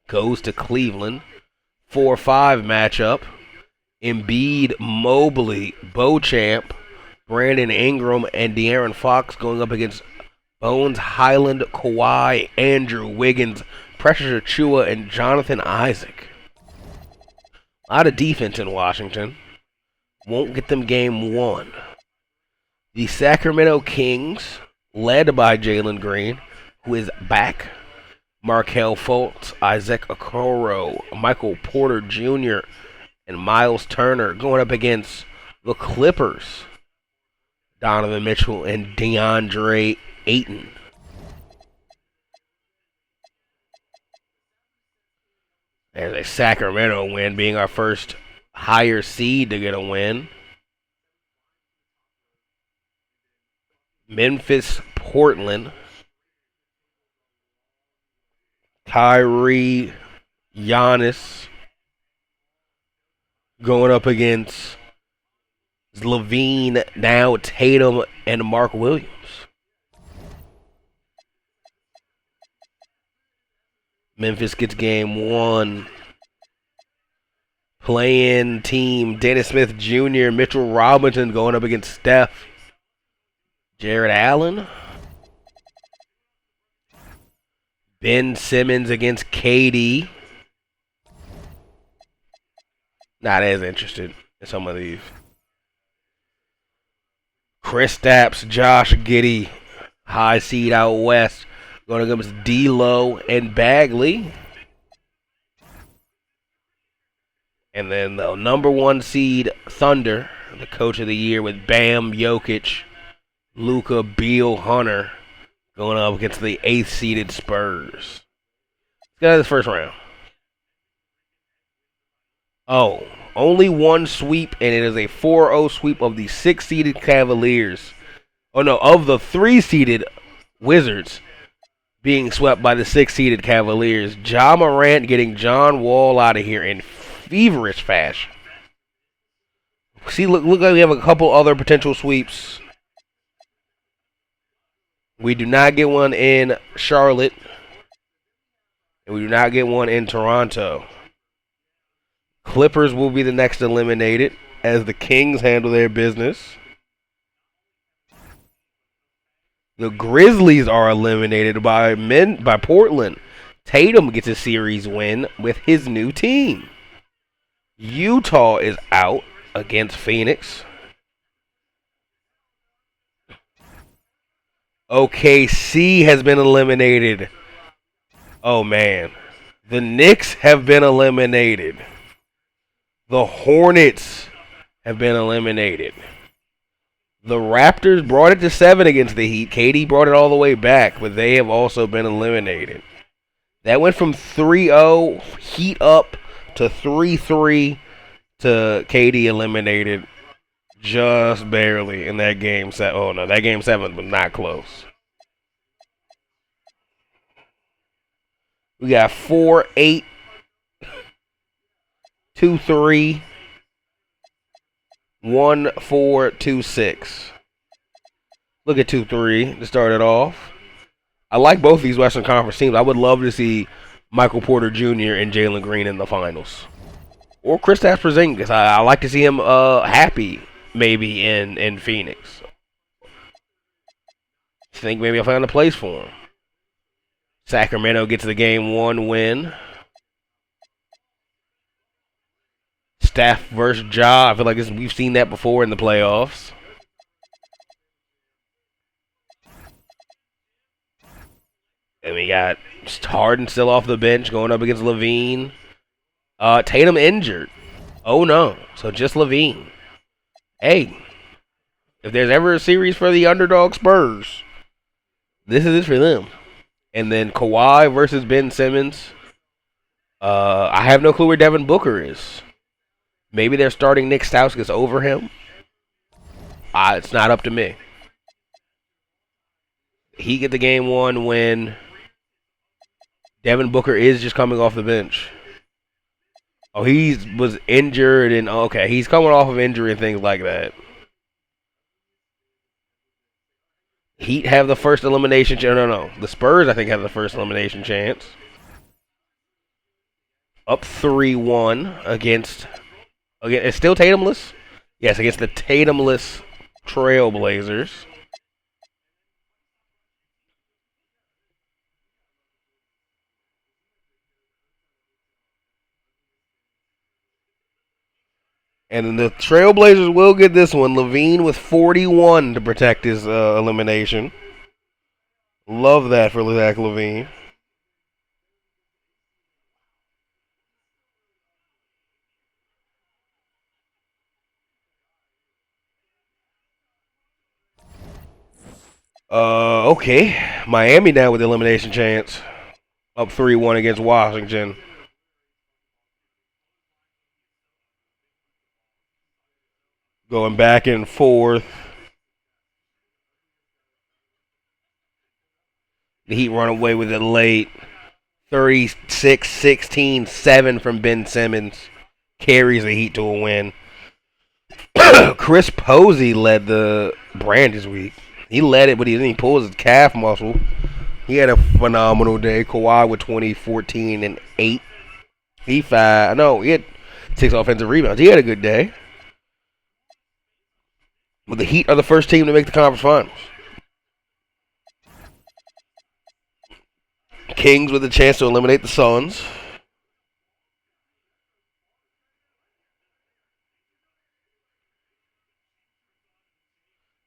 Goes to Cleveland. 4-5 matchup. Embiid, Mobley, Beauchamp, Brandon Ingram, and De'Aaron Fox going up against Bones Highland, Kawhi, Andrew Wiggins, Precious Achiuwa, and Jonathan Isaac. A lot of defense in Washington. Won't get them game 1. The Sacramento Kings, led by Jalen Green, who is back. Markelle Fultz, Isaac Okoro, Michael Porter Jr., and Miles Turner going up against the Clippers. Donovan Mitchell and DeAndre Ayton. There's a Sacramento win, being our first higher seed to get a win. Memphis, Portland. Kyrie, Giannis going up against Levine, now Tatum, and Mark Williams. Memphis gets game 1. Play-in team, Dennis Smith Jr., Mitchell Robinson going up against Steph. Jared Allen. Ben Simmons against KD. Not as interested in some of these. Kristaps, Josh Giddey, high seed out west, going against D'Lo and Bagley. And then the number 1 seed, Thunder, the coach of the year with Bam, Jokic, Luka, Beal, Hunter, going up against the 8th seeded Spurs. Let's get out of the first round. Oh, only 1 sweep, and it is a 4-0 sweep of the 6th seeded Cavaliers. Oh no, of the 3 seeded Wizards being swept by the 6th seeded Cavaliers. Ja Morant getting John Wall out of here in feverish fashion. See, look like we have a couple other potential sweeps. We do not get one in Charlotte. And we do not get one in Toronto. Clippers will be the next eliminated as the Kings handle their business. The Grizzlies are eliminated by Portland. Tatum gets a series win with his new team. Utah is out against Phoenix. OKC has been eliminated. Oh, man. The Knicks have been eliminated. The Hornets have been eliminated. The Raptors brought it to 7 against the Heat. KD brought it all the way back, but they have also been eliminated. That went from 3-0, Heat up, to 3-3, to KD eliminated just barely in that game. Oh, no, that game 7 was not close. We got 4-8, 2-3, 1-4, 2-6. Look at 2-3 to start it off. I like both these Western Conference teams. I would love to see Michael Porter Jr. and Jalen Green in the finals. Or Kristaps Porzingis. I like to see him happy, maybe, in Phoenix. Think maybe I'll find a place for him. Sacramento gets the game 1 win. Steph versus Ja. I feel like we've seen that before in the playoffs. And we got Harden still off the bench going up against Levine. Tatum injured. Oh no. So just Levine. Hey, if there's ever a series for the underdog Spurs, this is it for them. And then Kawhi versus Ben Simmons. I have no clue where Devin Booker is. Maybe they're starting Nick Stauskas over him. It's not up to me. He get the game 1 win. Devin Booker is just coming off the bench. Oh, he was injured and okay, he's coming off of injury and things like that. Heat have the first elimination chance. No. The Spurs, I think, have the first elimination chance. Up 3-1 against... Again, it's still Tatumless? Yes, against the Tatumless Trailblazers. And the Trailblazers will get this one. Levine with 41 to protect his elimination. Love that for Zach Levine. Okay. Miami now with the elimination chance. Up 3-1 against Washington. Going back and forth. The Heat run away with it late. 36-16, 7 from Ben Simmons. Carries the Heat to a win. Chris Posey led the brand this week. He led it, but he didn't pull his calf muscle. He had a phenomenal day. Kawhi with 20, 14, and 8. He had 6 offensive rebounds. He had a good day. But the Heat are the first team to make the conference finals. Kings with a chance to eliminate the Suns.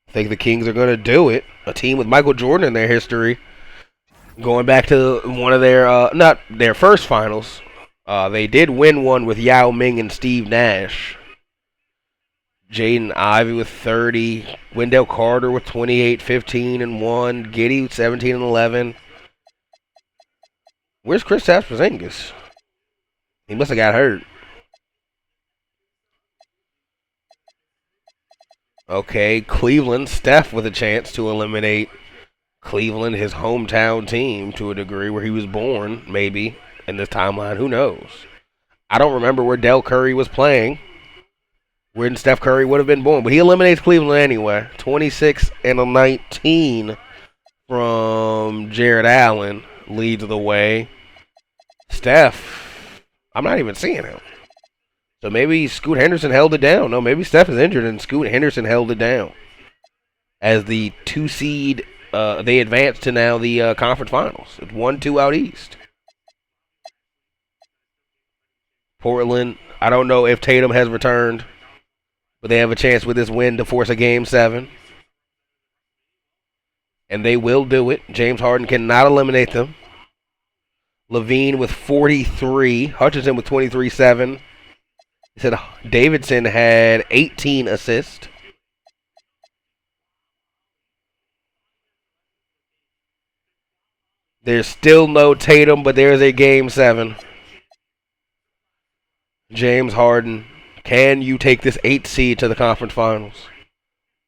I think the Kings are going to do it. A team with Michael Jordan in their history. Going back to one of their, not their first finals. They did win one with Yao Ming and Steve Nash. Jaden Ivey with 30. Wendell Carter with 28, 15, and 1. Giddey with 17 and 11. Where's Kristaps Porzingis? He must have got hurt. Okay, Cleveland. Steph with a chance to eliminate Cleveland, his hometown team, to a degree where he was born, maybe, in this timeline. Who knows? I don't remember where Del Curry was playing. when Steph Curry would have been born. But he eliminates Cleveland anyway. 26-19 from Jared Allen leads the way. Steph, I'm not even seeing him. So maybe Scoot Henderson held it down. No, maybe Steph is injured and Scoot Henderson held it down. As the 2 seed, they advance to now the conference finals. It's 1-2 out east. Portland, I don't know if Tatum has returned, but they have a chance with this win to force a Game 7. And they will do it. James Harden cannot eliminate them. Levine with 43. Hutchinson with 23-7. He said Davidson had 18 assists. There's still no Tatum, but there's a Game 7. James Harden, can you take this 8th seed to the conference finals?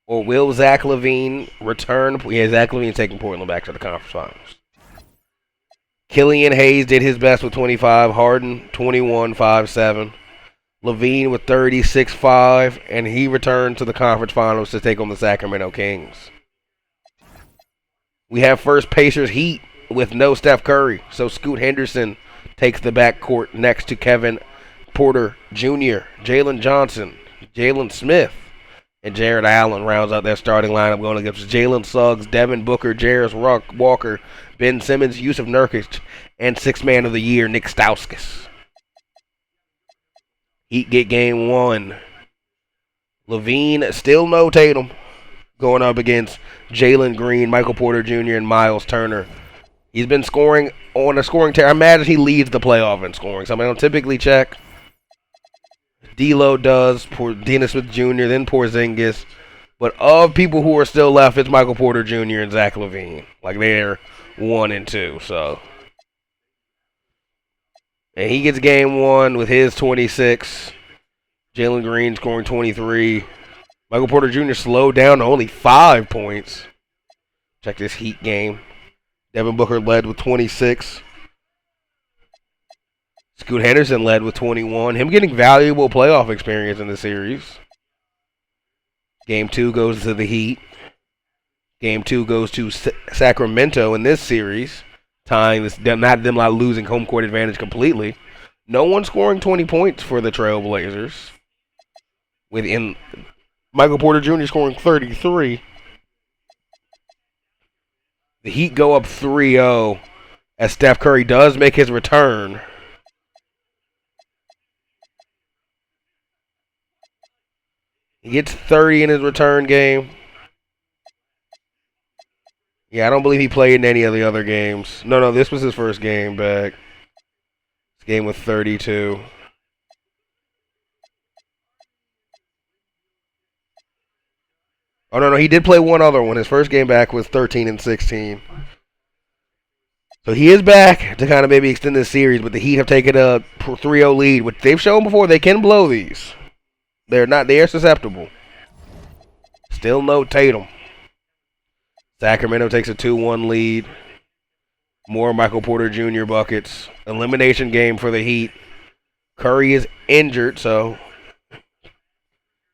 Or will Zach LaVine return? Yeah, Zach LaVine taking Portland back to the conference finals. Killian Hayes did his best with 25. Harden, 21, 5-7. LaVine with 36-5, and he returned to the conference finals to take on the Sacramento Kings. We have first Pacers Heat with no Steph Curry, so Scoot Henderson takes the backcourt next to Kevin Porter Jr., Jalen Johnson, Jalen Smith, and Jared Allen rounds out their starting lineup going against Jalen Suggs, Devin Booker, Jarris Walker, Ben Simmons, Yusuf Nurkic, and Sixth Man of the Year, Nick Stauskas. Heat get Game 1. LaVine, still no Tatum, going up against Jalen Green, Michael Porter Jr., and Miles Turner. He's been scoring on a scoring tear. I imagine he leads the playoff in scoring. Something I don't typically check. D'Lo does, Dennis Smith Jr., then Porzingis. But of people who are still left, it's Michael Porter Jr. and Zach LaVine. Like they're 1 and 2. So, and he gets Game 1 with his 26. Jalen Green scoring 23. Michael Porter Jr. slowed down to only 5 points. Check this Heat game. Devin Booker led with 26. Scoot Henderson led with 21. Him getting valuable playoff experience in the series. Game 2 goes to the Heat. Game 2 goes to Sacramento in this series, tying this, not them not losing home court advantage completely. No one scoring 20 points for the Trailblazers. Within Michael Porter Jr. scoring 33. The Heat go up 3-0 as Steph Curry does make his return. He gets 30 in his return game. Yeah, I don't believe he played in any of the other games. No, this was his first game back. This game with 32. Oh, no, he did play one other one. His first game back was 13 and 16. So he is back to kind of maybe extend this series, but the Heat have taken a 3-0 lead, which they've shown before they can blow these. They are susceptible. Still no Tatum. Sacramento takes a 2-1 lead. More Michael Porter Jr. buckets. Elimination game for the Heat. Curry is injured,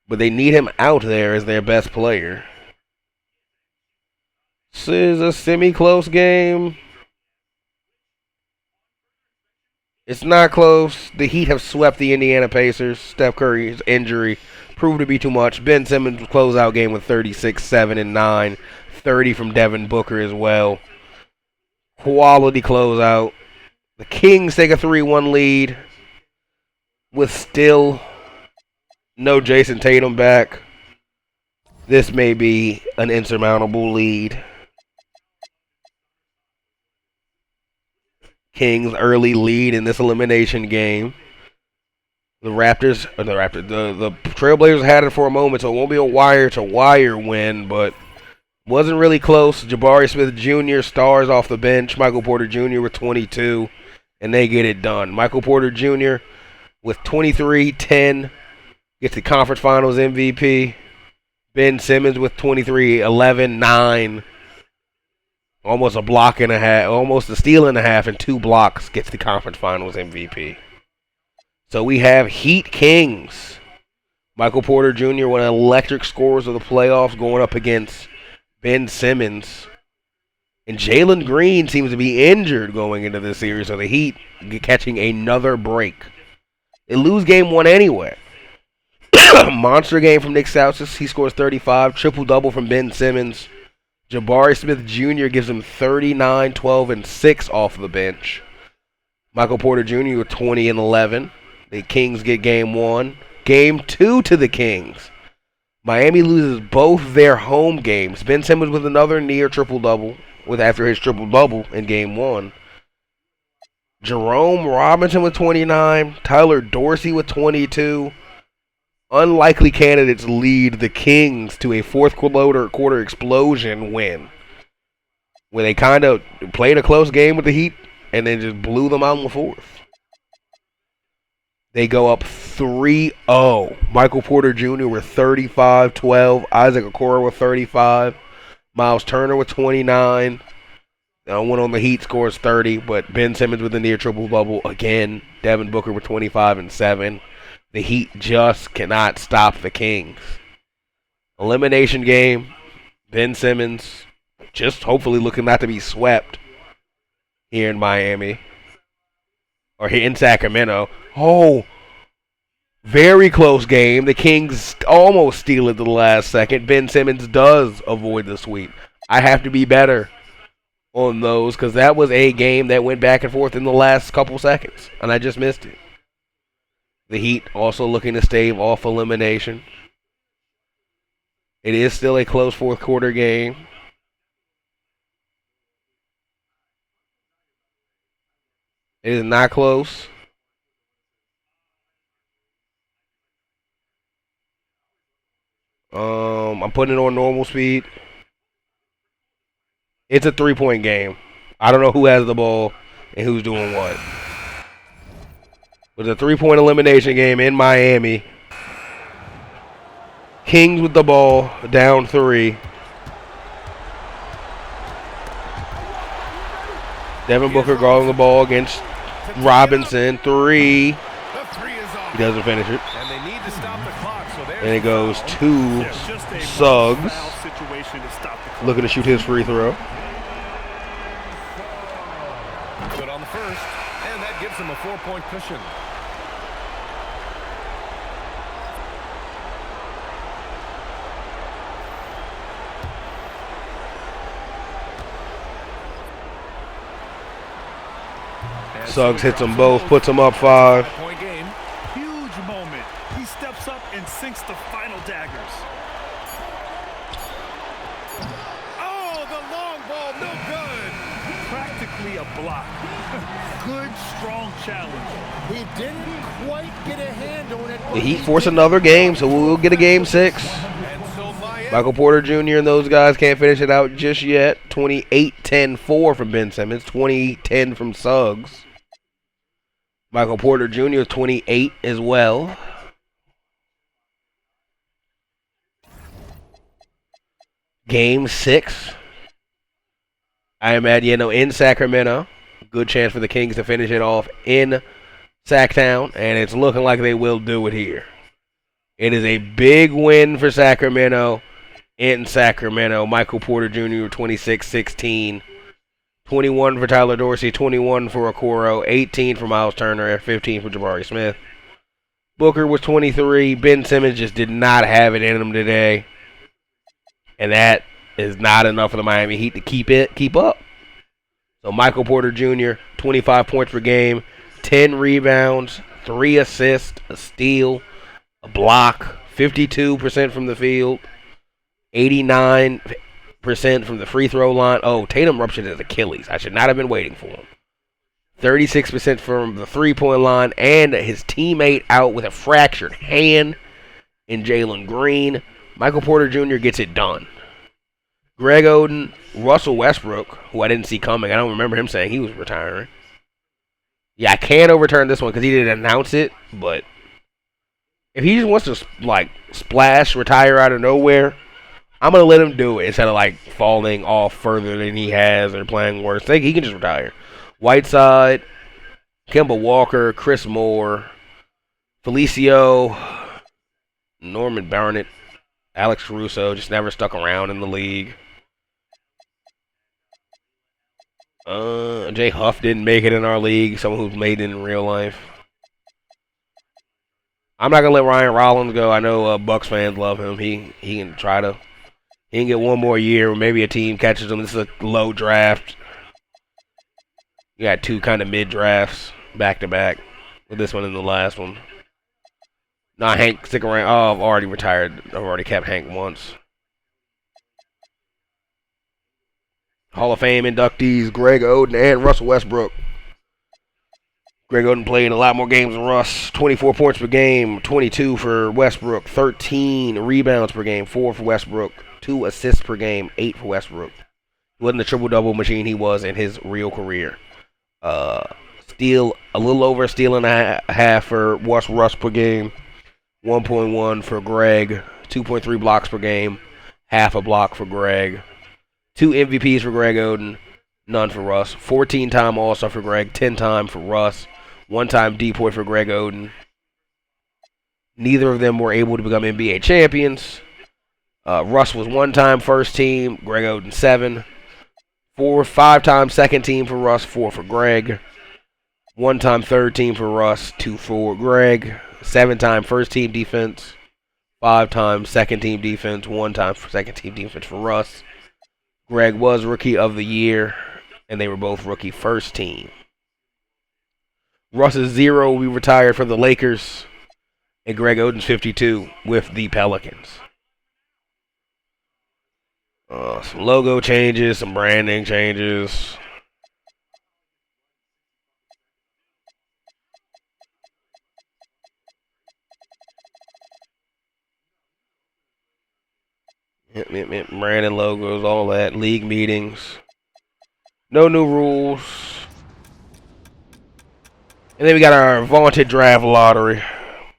but they need him out there as their best player. This is a semi-close game. It's not close. The Heat have swept the Indiana Pacers. Steph Curry's injury proved to be too much. Ben Simmons closeout game with 36, 7, and 9. 30 from Devin Booker as well. Quality closeout. The Kings take a 3-1 lead with still no Jason Tatum back. This may be an insurmountable lead. Kings early lead in this elimination game. The Trailblazers had it for a moment, so it won't be a wire-to-wire win, but wasn't really close. Jabari Smith Jr. stars off the bench. Michael Porter Jr. with 22, and they get it done. Michael Porter Jr. with 23, 10, gets the conference finals MVP. Ben Simmons with 23, 11, 9. Almost a block and a half, almost a steal and a half, and 2 blocks, gets the conference finals MVP. So we have Heat Kings. Michael Porter Jr., one of the electric scorers of the playoffs, going up against Ben Simmons. And Jalen Green seems to be injured going into this series, so the Heat catching another break. They lose game 1 anyway. Monster game from Nick Stauskas. He scores 35. Triple-double from Ben Simmons. Jabari Smith Jr. gives him 39, 12, and 6 off the bench. Michael Porter Jr. with 20 and 11. The Kings get game 1. Game 2 to the Kings. Miami loses both their home games. Ben Simmons with another near triple-double after his triple-double in game 1. Jerome Robinson with 29. Tyler Dorsey with 22. Unlikely candidates lead the Kings to a fourth quarter explosion win, where they kind of played a close game with the Heat and then just blew them out in the fourth. They go up 3-0. Michael Porter Jr. with 35, 12. Isaac Okoro with 35. Miles Turner with 29. One on the Heat scores 30, but Ben Simmons with a near triple-double again. Devin Booker with 25 and 7. The Heat just cannot stop the Kings. Elimination game. Ben Simmons just hopefully looking not to be swept here in Miami. Or here in Sacramento. Oh, very close game. The Kings almost steal it to the last second. Ben Simmons does avoid the sweep. I have to be better on those because that was a game that went back and forth in the last couple seconds, and I just missed it. The Heat also looking to stave off elimination. It is still a close fourth quarter game. It is not close. I'm putting it on normal speed. It's a 3-point game. I don't know who has the ball and who's doing what. It was a 3-point elimination game in Miami. Kings with the ball, down 3. Devin Booker guarding the ball against Robinson. 3. He doesn't finish it. And it goes to Suggs. Looking to shoot his free throw. Good on the first, and that gives him a 4-point cushion. Suggs hits them both, puts them up 5. Huge moment. He steps up and sinks the final daggers. Oh, the long ball, no good. Practically a block. Good, strong challenge. He didn't quite get a hand on it. The Heat force another game, so we'll get a game 6. Michael Porter Jr. and those guys can't finish it out just yet. 28-10-4 from Ben Simmons. 20-10 from Suggs. Michael Porter Jr. 28 as well. Game 6. I imagine, in Sacramento. Good chance for the Kings to finish it off in Sacktown, and it's looking like they will do it here. It is a big win for Sacramento in Sacramento. Michael Porter Jr. 26-16. 21 for Tyler Dorsey, 21 for Okoro, 18 for Miles Turner, and 15 for Jabari Smith. Booker was 23. Ben Simmons just did not have it in him today. And that is not enough for the Miami Heat to keep up. So Michael Porter Jr., 25 points per game, 10 rebounds, 3 assists, a steal, a block, 52% from the field, 89% from the free throw line. Oh, Tatum ruptured his Achilles. I should not have been waiting for him. 36% from the three-point line, and his teammate out with a fractured hand in Jalen Green. Michael Porter Jr. gets it done. Greg Oden, Russell Westbrook, who I didn't see coming. I don't remember him saying he was retiring. Yeah, I can't overturn this one because he didn't announce it, but if he just wants to, splash, retire out of nowhere, I'm going to let him do it instead of, falling off further than he has or playing worse. He can just retire. Whiteside, Kemba Walker, Chris Moore, Felicio, Norman Barnett, Alex Caruso, just never stuck around in the league. Jay Huff didn't make it in our league, someone who's made it in real life. I'm not gonna let Ryan Rollins go. I know Bucks fans love him. He can try to. He can get one more year, or maybe a team catches him. This is a low draft. You got two kind of mid drafts back to back, with this one and the last one. Not Hank, stick around. Oh, I've already retired. I've already kept Hank once. Hall of Fame inductees Greg Oden and Russell Westbrook. Greg Oden played a lot more games than Russ. 24 points per game, 22 for Westbrook, 13 rebounds per game, 4 for Westbrook, 2 assists per game, 8 for Westbrook. He wasn't the triple-double machine he was in his real career. Steal, a little over a steal and a half for Russ per game, 1.1 for Greg, 2.3 blocks per game, half a block for Greg. 2 MVPs for Greg Oden, none for Russ. 14-time All-Star for Greg, 10-time for Russ. 1-time D-point for Greg Oden. Neither of them were able to become NBA champions. Russ was 1-time first team, Greg Oden 7. 5-time second team for Russ, 4 for Greg. 1-time third team for Russ, 2 for Greg. 7-time first team defense. 5-time second team defense, 1-time second team defense for Russ. Greg was Rookie of the Year, and they were both Rookie first team. Russ is 0. We retired from the Lakers, and Greg Oden's 52 with the Pelicans. Some logo changes, some branding changes. Branding logos, all that. League meetings. No new rules. And then we got our vaunted draft lottery.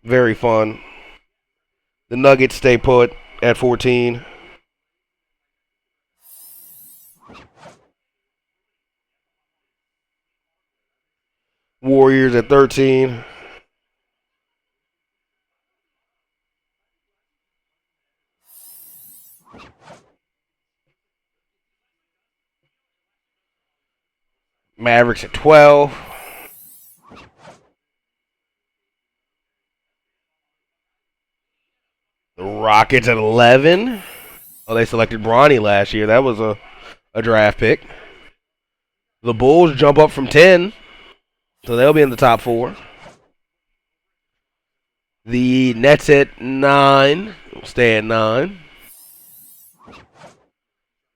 Very fun. The Nuggets stay put at 14. Warriors at 13. Mavericks at 12. The Rockets at 11. Oh, they selected Bronny last year. That was a draft pick. The Bulls jump up from 10. So they'll be in the top 4. The Nets at 9. Stay at 9.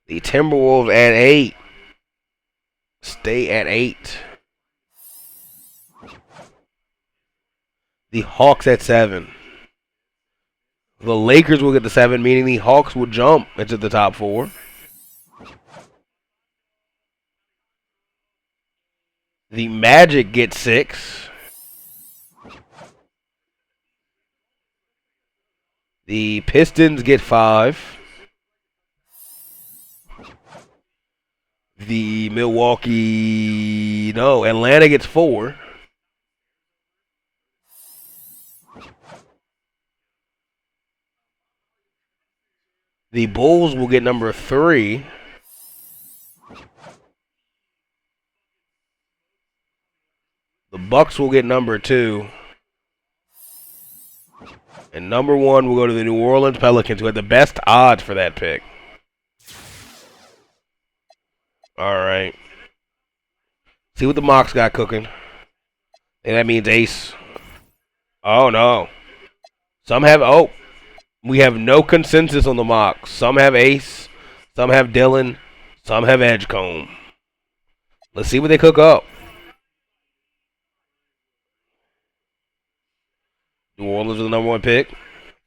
The Timberwolves at 8. Stay at 8. The Hawks at 7. The Lakers will get the 7, meaning the Hawks will jump into the top 4. The Magic get 6. The Pistons get 5. The Atlanta gets 4. The Bulls will get number 3. The Bucks will get number 2. And number 1 will go to the New Orleans Pelicans, who had the best odds for that pick. All right. See what the mocks got cooking. And that means Ace. Oh, no. We have no consensus on the mocks. Some have Ace. Some have Dylan. Some have Edgecombe. Let's see what they cook up. New Orleans is the number 1 pick.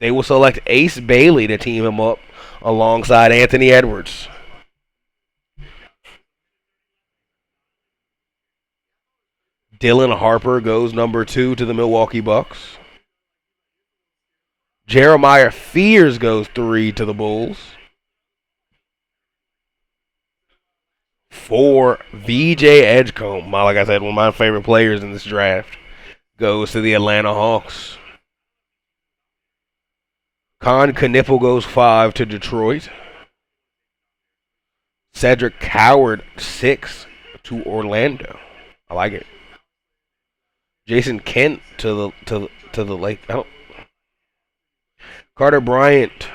They will select Ace Bailey to team him up alongside Anthony Edwards. Dylan Harper goes number 2 to the Milwaukee Bucks. Jeremiah Fears goes 3 to the Bulls. 4, VJ Edgecombe, like I said, one of my favorite players in this draft, goes to the Atlanta Hawks. Con Knipple goes 5 to Detroit. Cedric Coward 6 to Orlando. I like it. Jason Kent to the Lake. Oh. Carter Bryant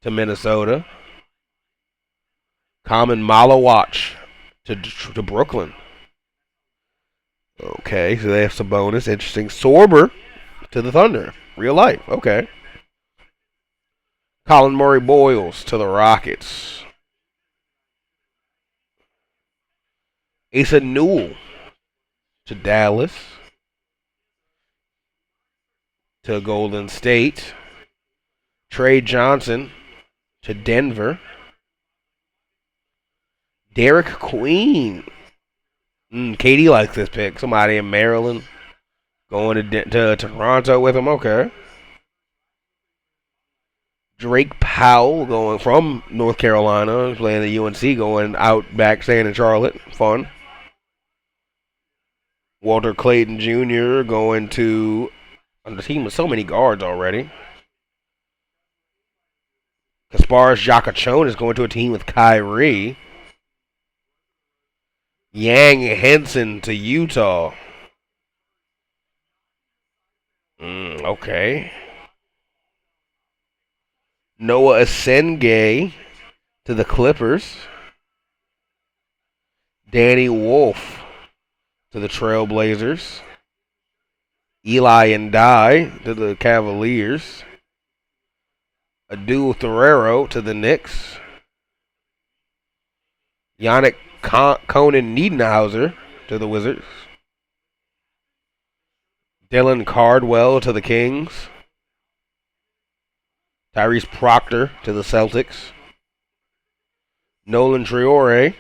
to Minnesota. Common Malawatch to Brooklyn. Okay, so they have some bonus. Interesting. Sorber to the Thunder. Real life. Okay. Colin Murray Boyles to the Rockets. Asa Newell to Dallas. To Golden State. Trey Johnson to Denver. Derek Queen. KD likes this pick. Somebody in Maryland going to Toronto with him. Okay. Drake Powell going from North Carolina, playing the UNC, going out back, staying in Charlotte. Fun. Walter Clayton Jr. going to on the team with so many guards already. Kasparis Jakachon is going to a team with Kyrie. Yang Henson to Utah. Okay. Noah Asenge to the Clippers. Danny Wolf to the Trailblazers. Eli Ndai to the Cavaliers. Abdul Thoreau to the Knicks. Yannick Conan Niedenhauser to the Wizards. Dylan Cardwell to the Kings. Tyrese Proctor to the Celtics. Nolan Traore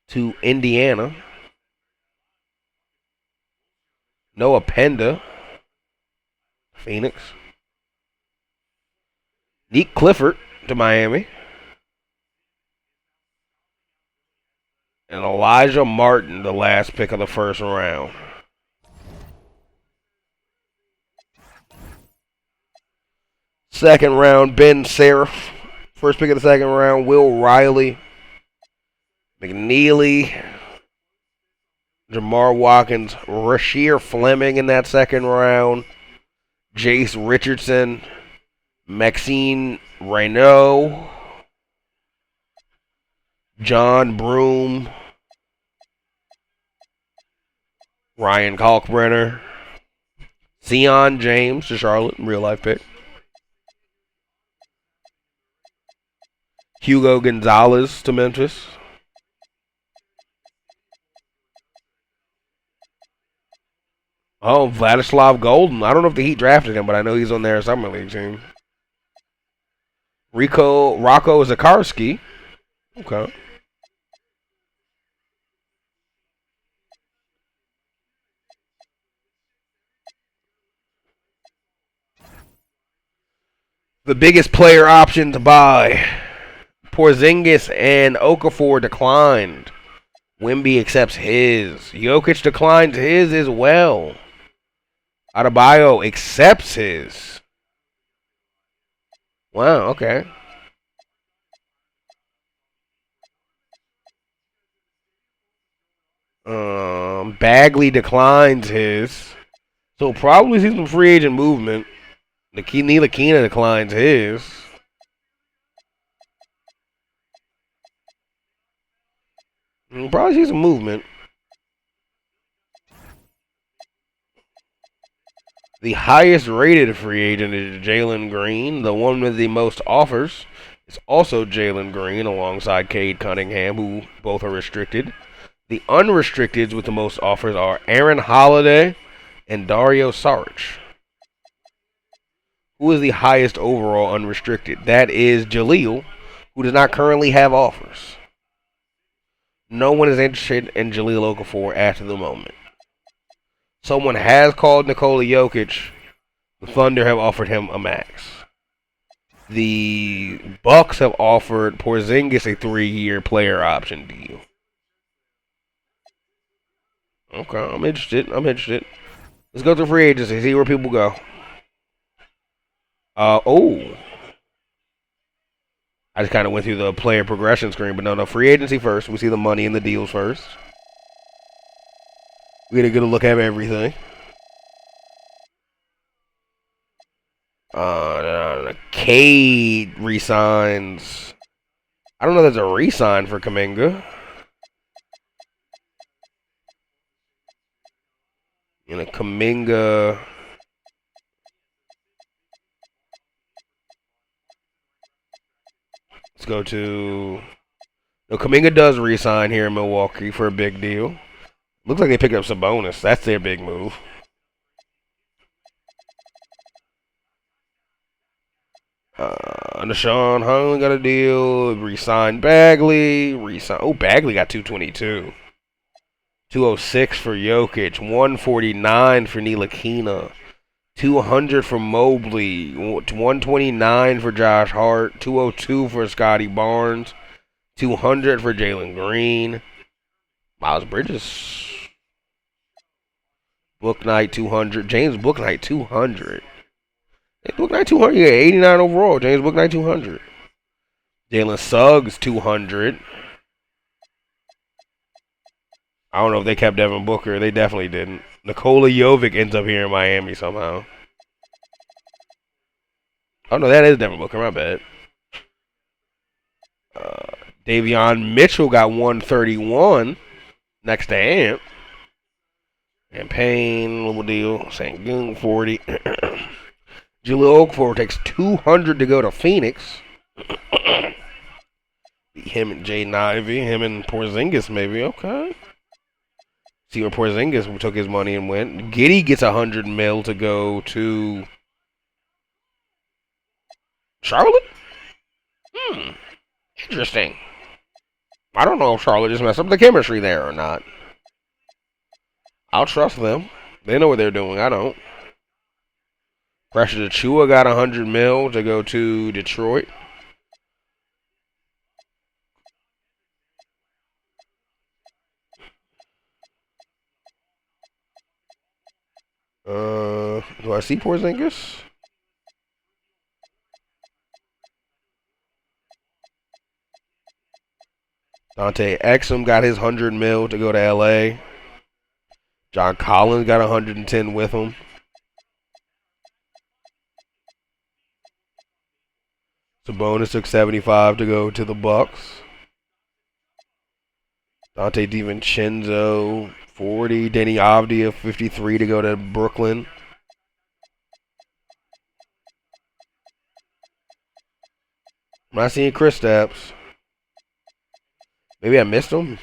to Indiana. Noah Penda, Phoenix. Nick Clifford to Miami. And Elijah Martin, the last pick of the first round. Second round, Ben Seraph. First pick of the second round, Will Riley. McNeely. Jamar Watkins. Rasheer Fleming in that second round. Jace Richardson. Maxine Reynaud. John Broome. Ryan Kalkbrenner. Zion James to Charlotte, real life pick. Hugo Gonzalez to Memphis. Oh, Vladislav Golden. I don't know if the Heat drafted him, but I know he's on their summer league team. Rocco Zakarski. Okay. The biggest player option to buy. Porzingis and Okafor declined. Wemby accepts his. Jokic declines his as well. Adebayo accepts his. Wow, okay. Bagley declines his. So probably see some free agent movement. Ntilikina declines his. We'll probably see some movement. The highest rated free agent is Jalen Green. The one with the most offers is also Jalen Green alongside Cade Cunningham, who both are restricted. The unrestricteds with the most offers are Aaron Holiday and Dario Saric. Who is the highest overall unrestricted? That is Jaleel, who does not currently have offers. No one is interested in Jaleel Okafor at the moment. Someone has called Nikola Jokic. The Thunder have offered him a max. The Bucks have offered Porzingis a 3-year player option deal. Okay, I'm interested. Let's go through free agency, see where people go. I just kind of went through the player progression screen, but no, free agency first. We see the money and the deals first. We get a good look at everything. Cade resigns. I don't know if there's a resign for Kuminga. Kuminga. Let's go to. No, Kuminga does resign here in Milwaukee for a big deal. Looks like they picked up some bonus. That's their big move. Deshaun Holland got a deal. Resign Bagley. Oh, Bagley got 222. 206 for Jokic. 149 for Ntilikina. 200 for Mobley. 129 for Josh Hart. 202 for Scotty Barnes. 200 for Jalen Green. Miles Bridges. Booknight 200. James Booknight 200. Booknight 200. Yeah, 89 overall. James Booknight 200. Jalen Suggs 200. I don't know if they kept Devin Booker. They definitely didn't. Nikola Jovic ends up here in Miami somehow. Oh, no, that is Devin Booker. My bad. Davion Mitchell got 131 next to Ant. And Payne, little deal. Sangoon, 40. Jahlil Okafor takes 200 to go to Phoenix. Him and Jaden Ivey. Him and Porzingis, maybe. Okay. See where Porzingis took his money and went. Giddey gets 100 mil to go to Charlotte? Interesting. I don't know if Charlotte just messed up the chemistry there or not. I'll trust them. They know what they're doing. I don't. Precious Achiuwa got 100 mil to go to Detroit. Do I see Porzingis? Dante Exum got his 100 mil to go to LA. John Collins got 110 with him. Sabonis took 75 to go to the Bucks. Dante DiVincenzo 40. Denny Avdia 53 to go to Brooklyn. I'm not seeing Kristaps. Maybe I missed him.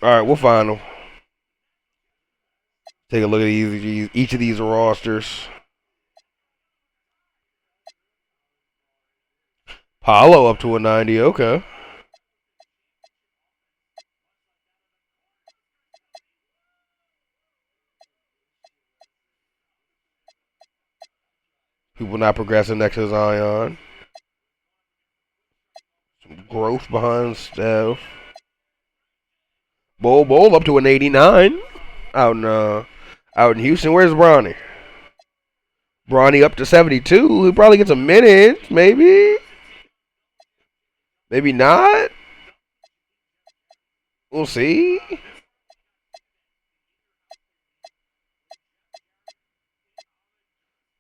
All right, we'll find them. Take a look at each of these rosters. Paolo up to a 90. Okay. People not progressing next to Zion. Some growth behind Steph. Bol up to an 89. Out in Houston. Where's Bronny? Bronny up to 72. He probably gets a minute, maybe. Maybe not. We'll see.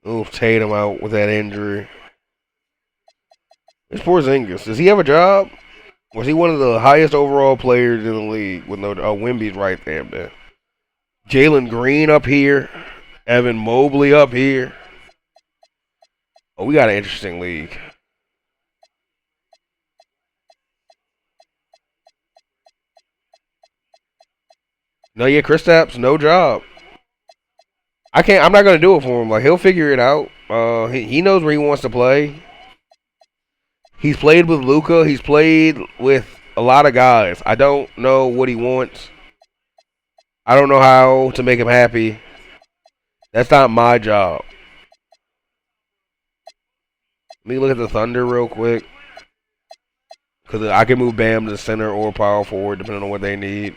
Ooh, Tatum out with that injury. It's Porzingis. Does he have a job? Was he one of the highest overall players in the league? With no Wemby's right there, man. Jalen Green up here. Evan Mobley up here. Oh, we got an interesting league. No, yeah, Kristaps, no job. I'm not gonna do it for him. Like, he'll figure it out. He knows where he wants to play. He's played with Luka. He's played with a lot of guys. I don't know what he wants. I don't know how to make him happy. That's not my job. Let me look at the Thunder real quick. Because I can move Bam to center or power forward, depending on what they need.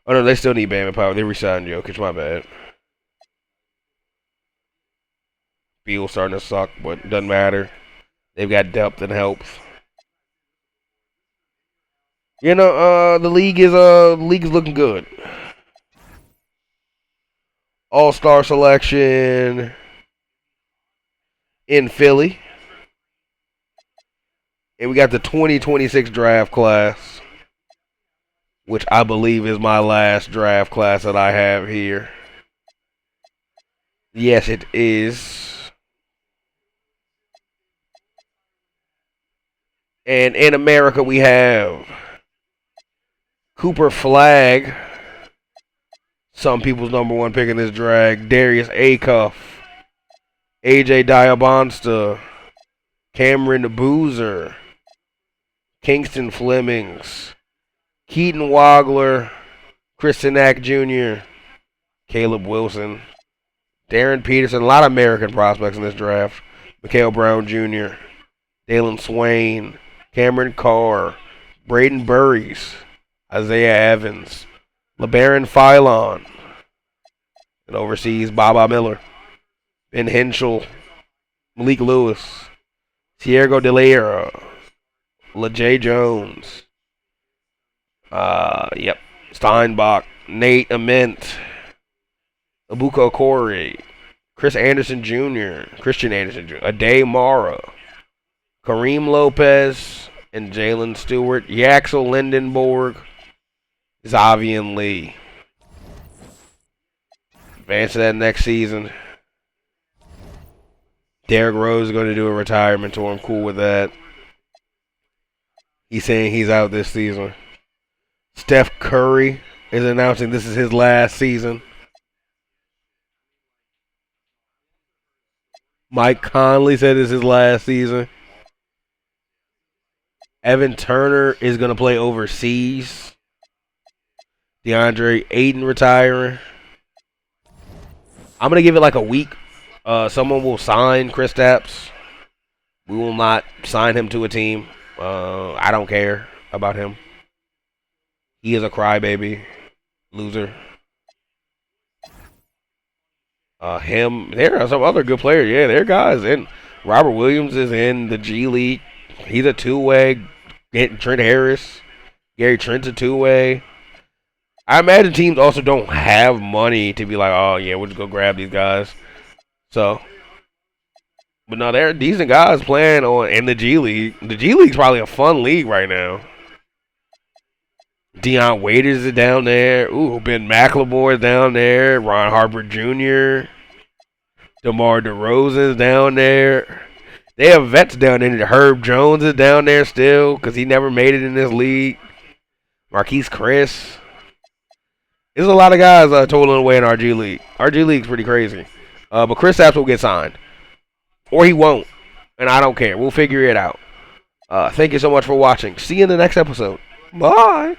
Oh, no, they still need Bam and power. They re-signed Jokic, my bad. Beal's starting to suck, but it doesn't matter. They've got depth and helps. You know, the league is looking good. All-star selection in Philly. And we got the 2026 draft class, which I believe is my last draft class that I have here. Yes, it is. And in America, we have Cooper Flagg, some people's #1 pick in this drag. Darius Acuff, AJ Diabonsta, Cameron Boozer, Kingston Flemings, Keaton Wagler, Kristen Ack Jr., Caleb Wilson, Darren Peterson. A lot of American prospects in this draft. Mikhail Brown Jr., Dalen Swain, Cameron Carr, Braden Burries, Isaiah Evans, LeBaron Philon, and overseas Baba Miller, Ben Henschel, Malik Lewis, Thiergo Delera, LeJay Jones, Steinbach, Nate Ament, Abuko Corey, Christian Anderson Jr., Ade Mara, Kareem Lopez, and Jalen Stewart, Yaxel Lindenborg, Xavier Lee. Advance to that next season. Derrick Rose is going to do a retirement tour. I'm cool with that. He's saying he's out this season. Steph Curry is announcing this is his last season. Mike Conley said this is his last season. Evan Turner is going to play overseas. DeAndre Ayton retiring. I'm going to give it like a week. Someone will sign Kristaps. We will not sign him to a team. I don't care about him. He is a crybaby. Loser. There are some other good players. Yeah, there are guys. And Robert Williams is in the G League. He's a two-way. Trent Harris. Gary Trent's a two-way. I imagine teams also don't have money to be like, oh, yeah, we'll just go grab these guys. So, but no, there are decent guys playing in the G League. The G League's probably a fun league right now. Deion Waiters is down there. Ooh, Ben McLemore is down there. Ron Harper Jr. DeMar DeRozan's down there. They have vets down there. Herb Jones is down there still because he never made it in this league. Marquise Chris. There's a lot of guys totaling away in our G League. Our G League's pretty crazy. But Kristaps will get signed. Or he won't. And I don't care. We'll figure it out. Thank you so much for watching. See you in the next episode. Bye.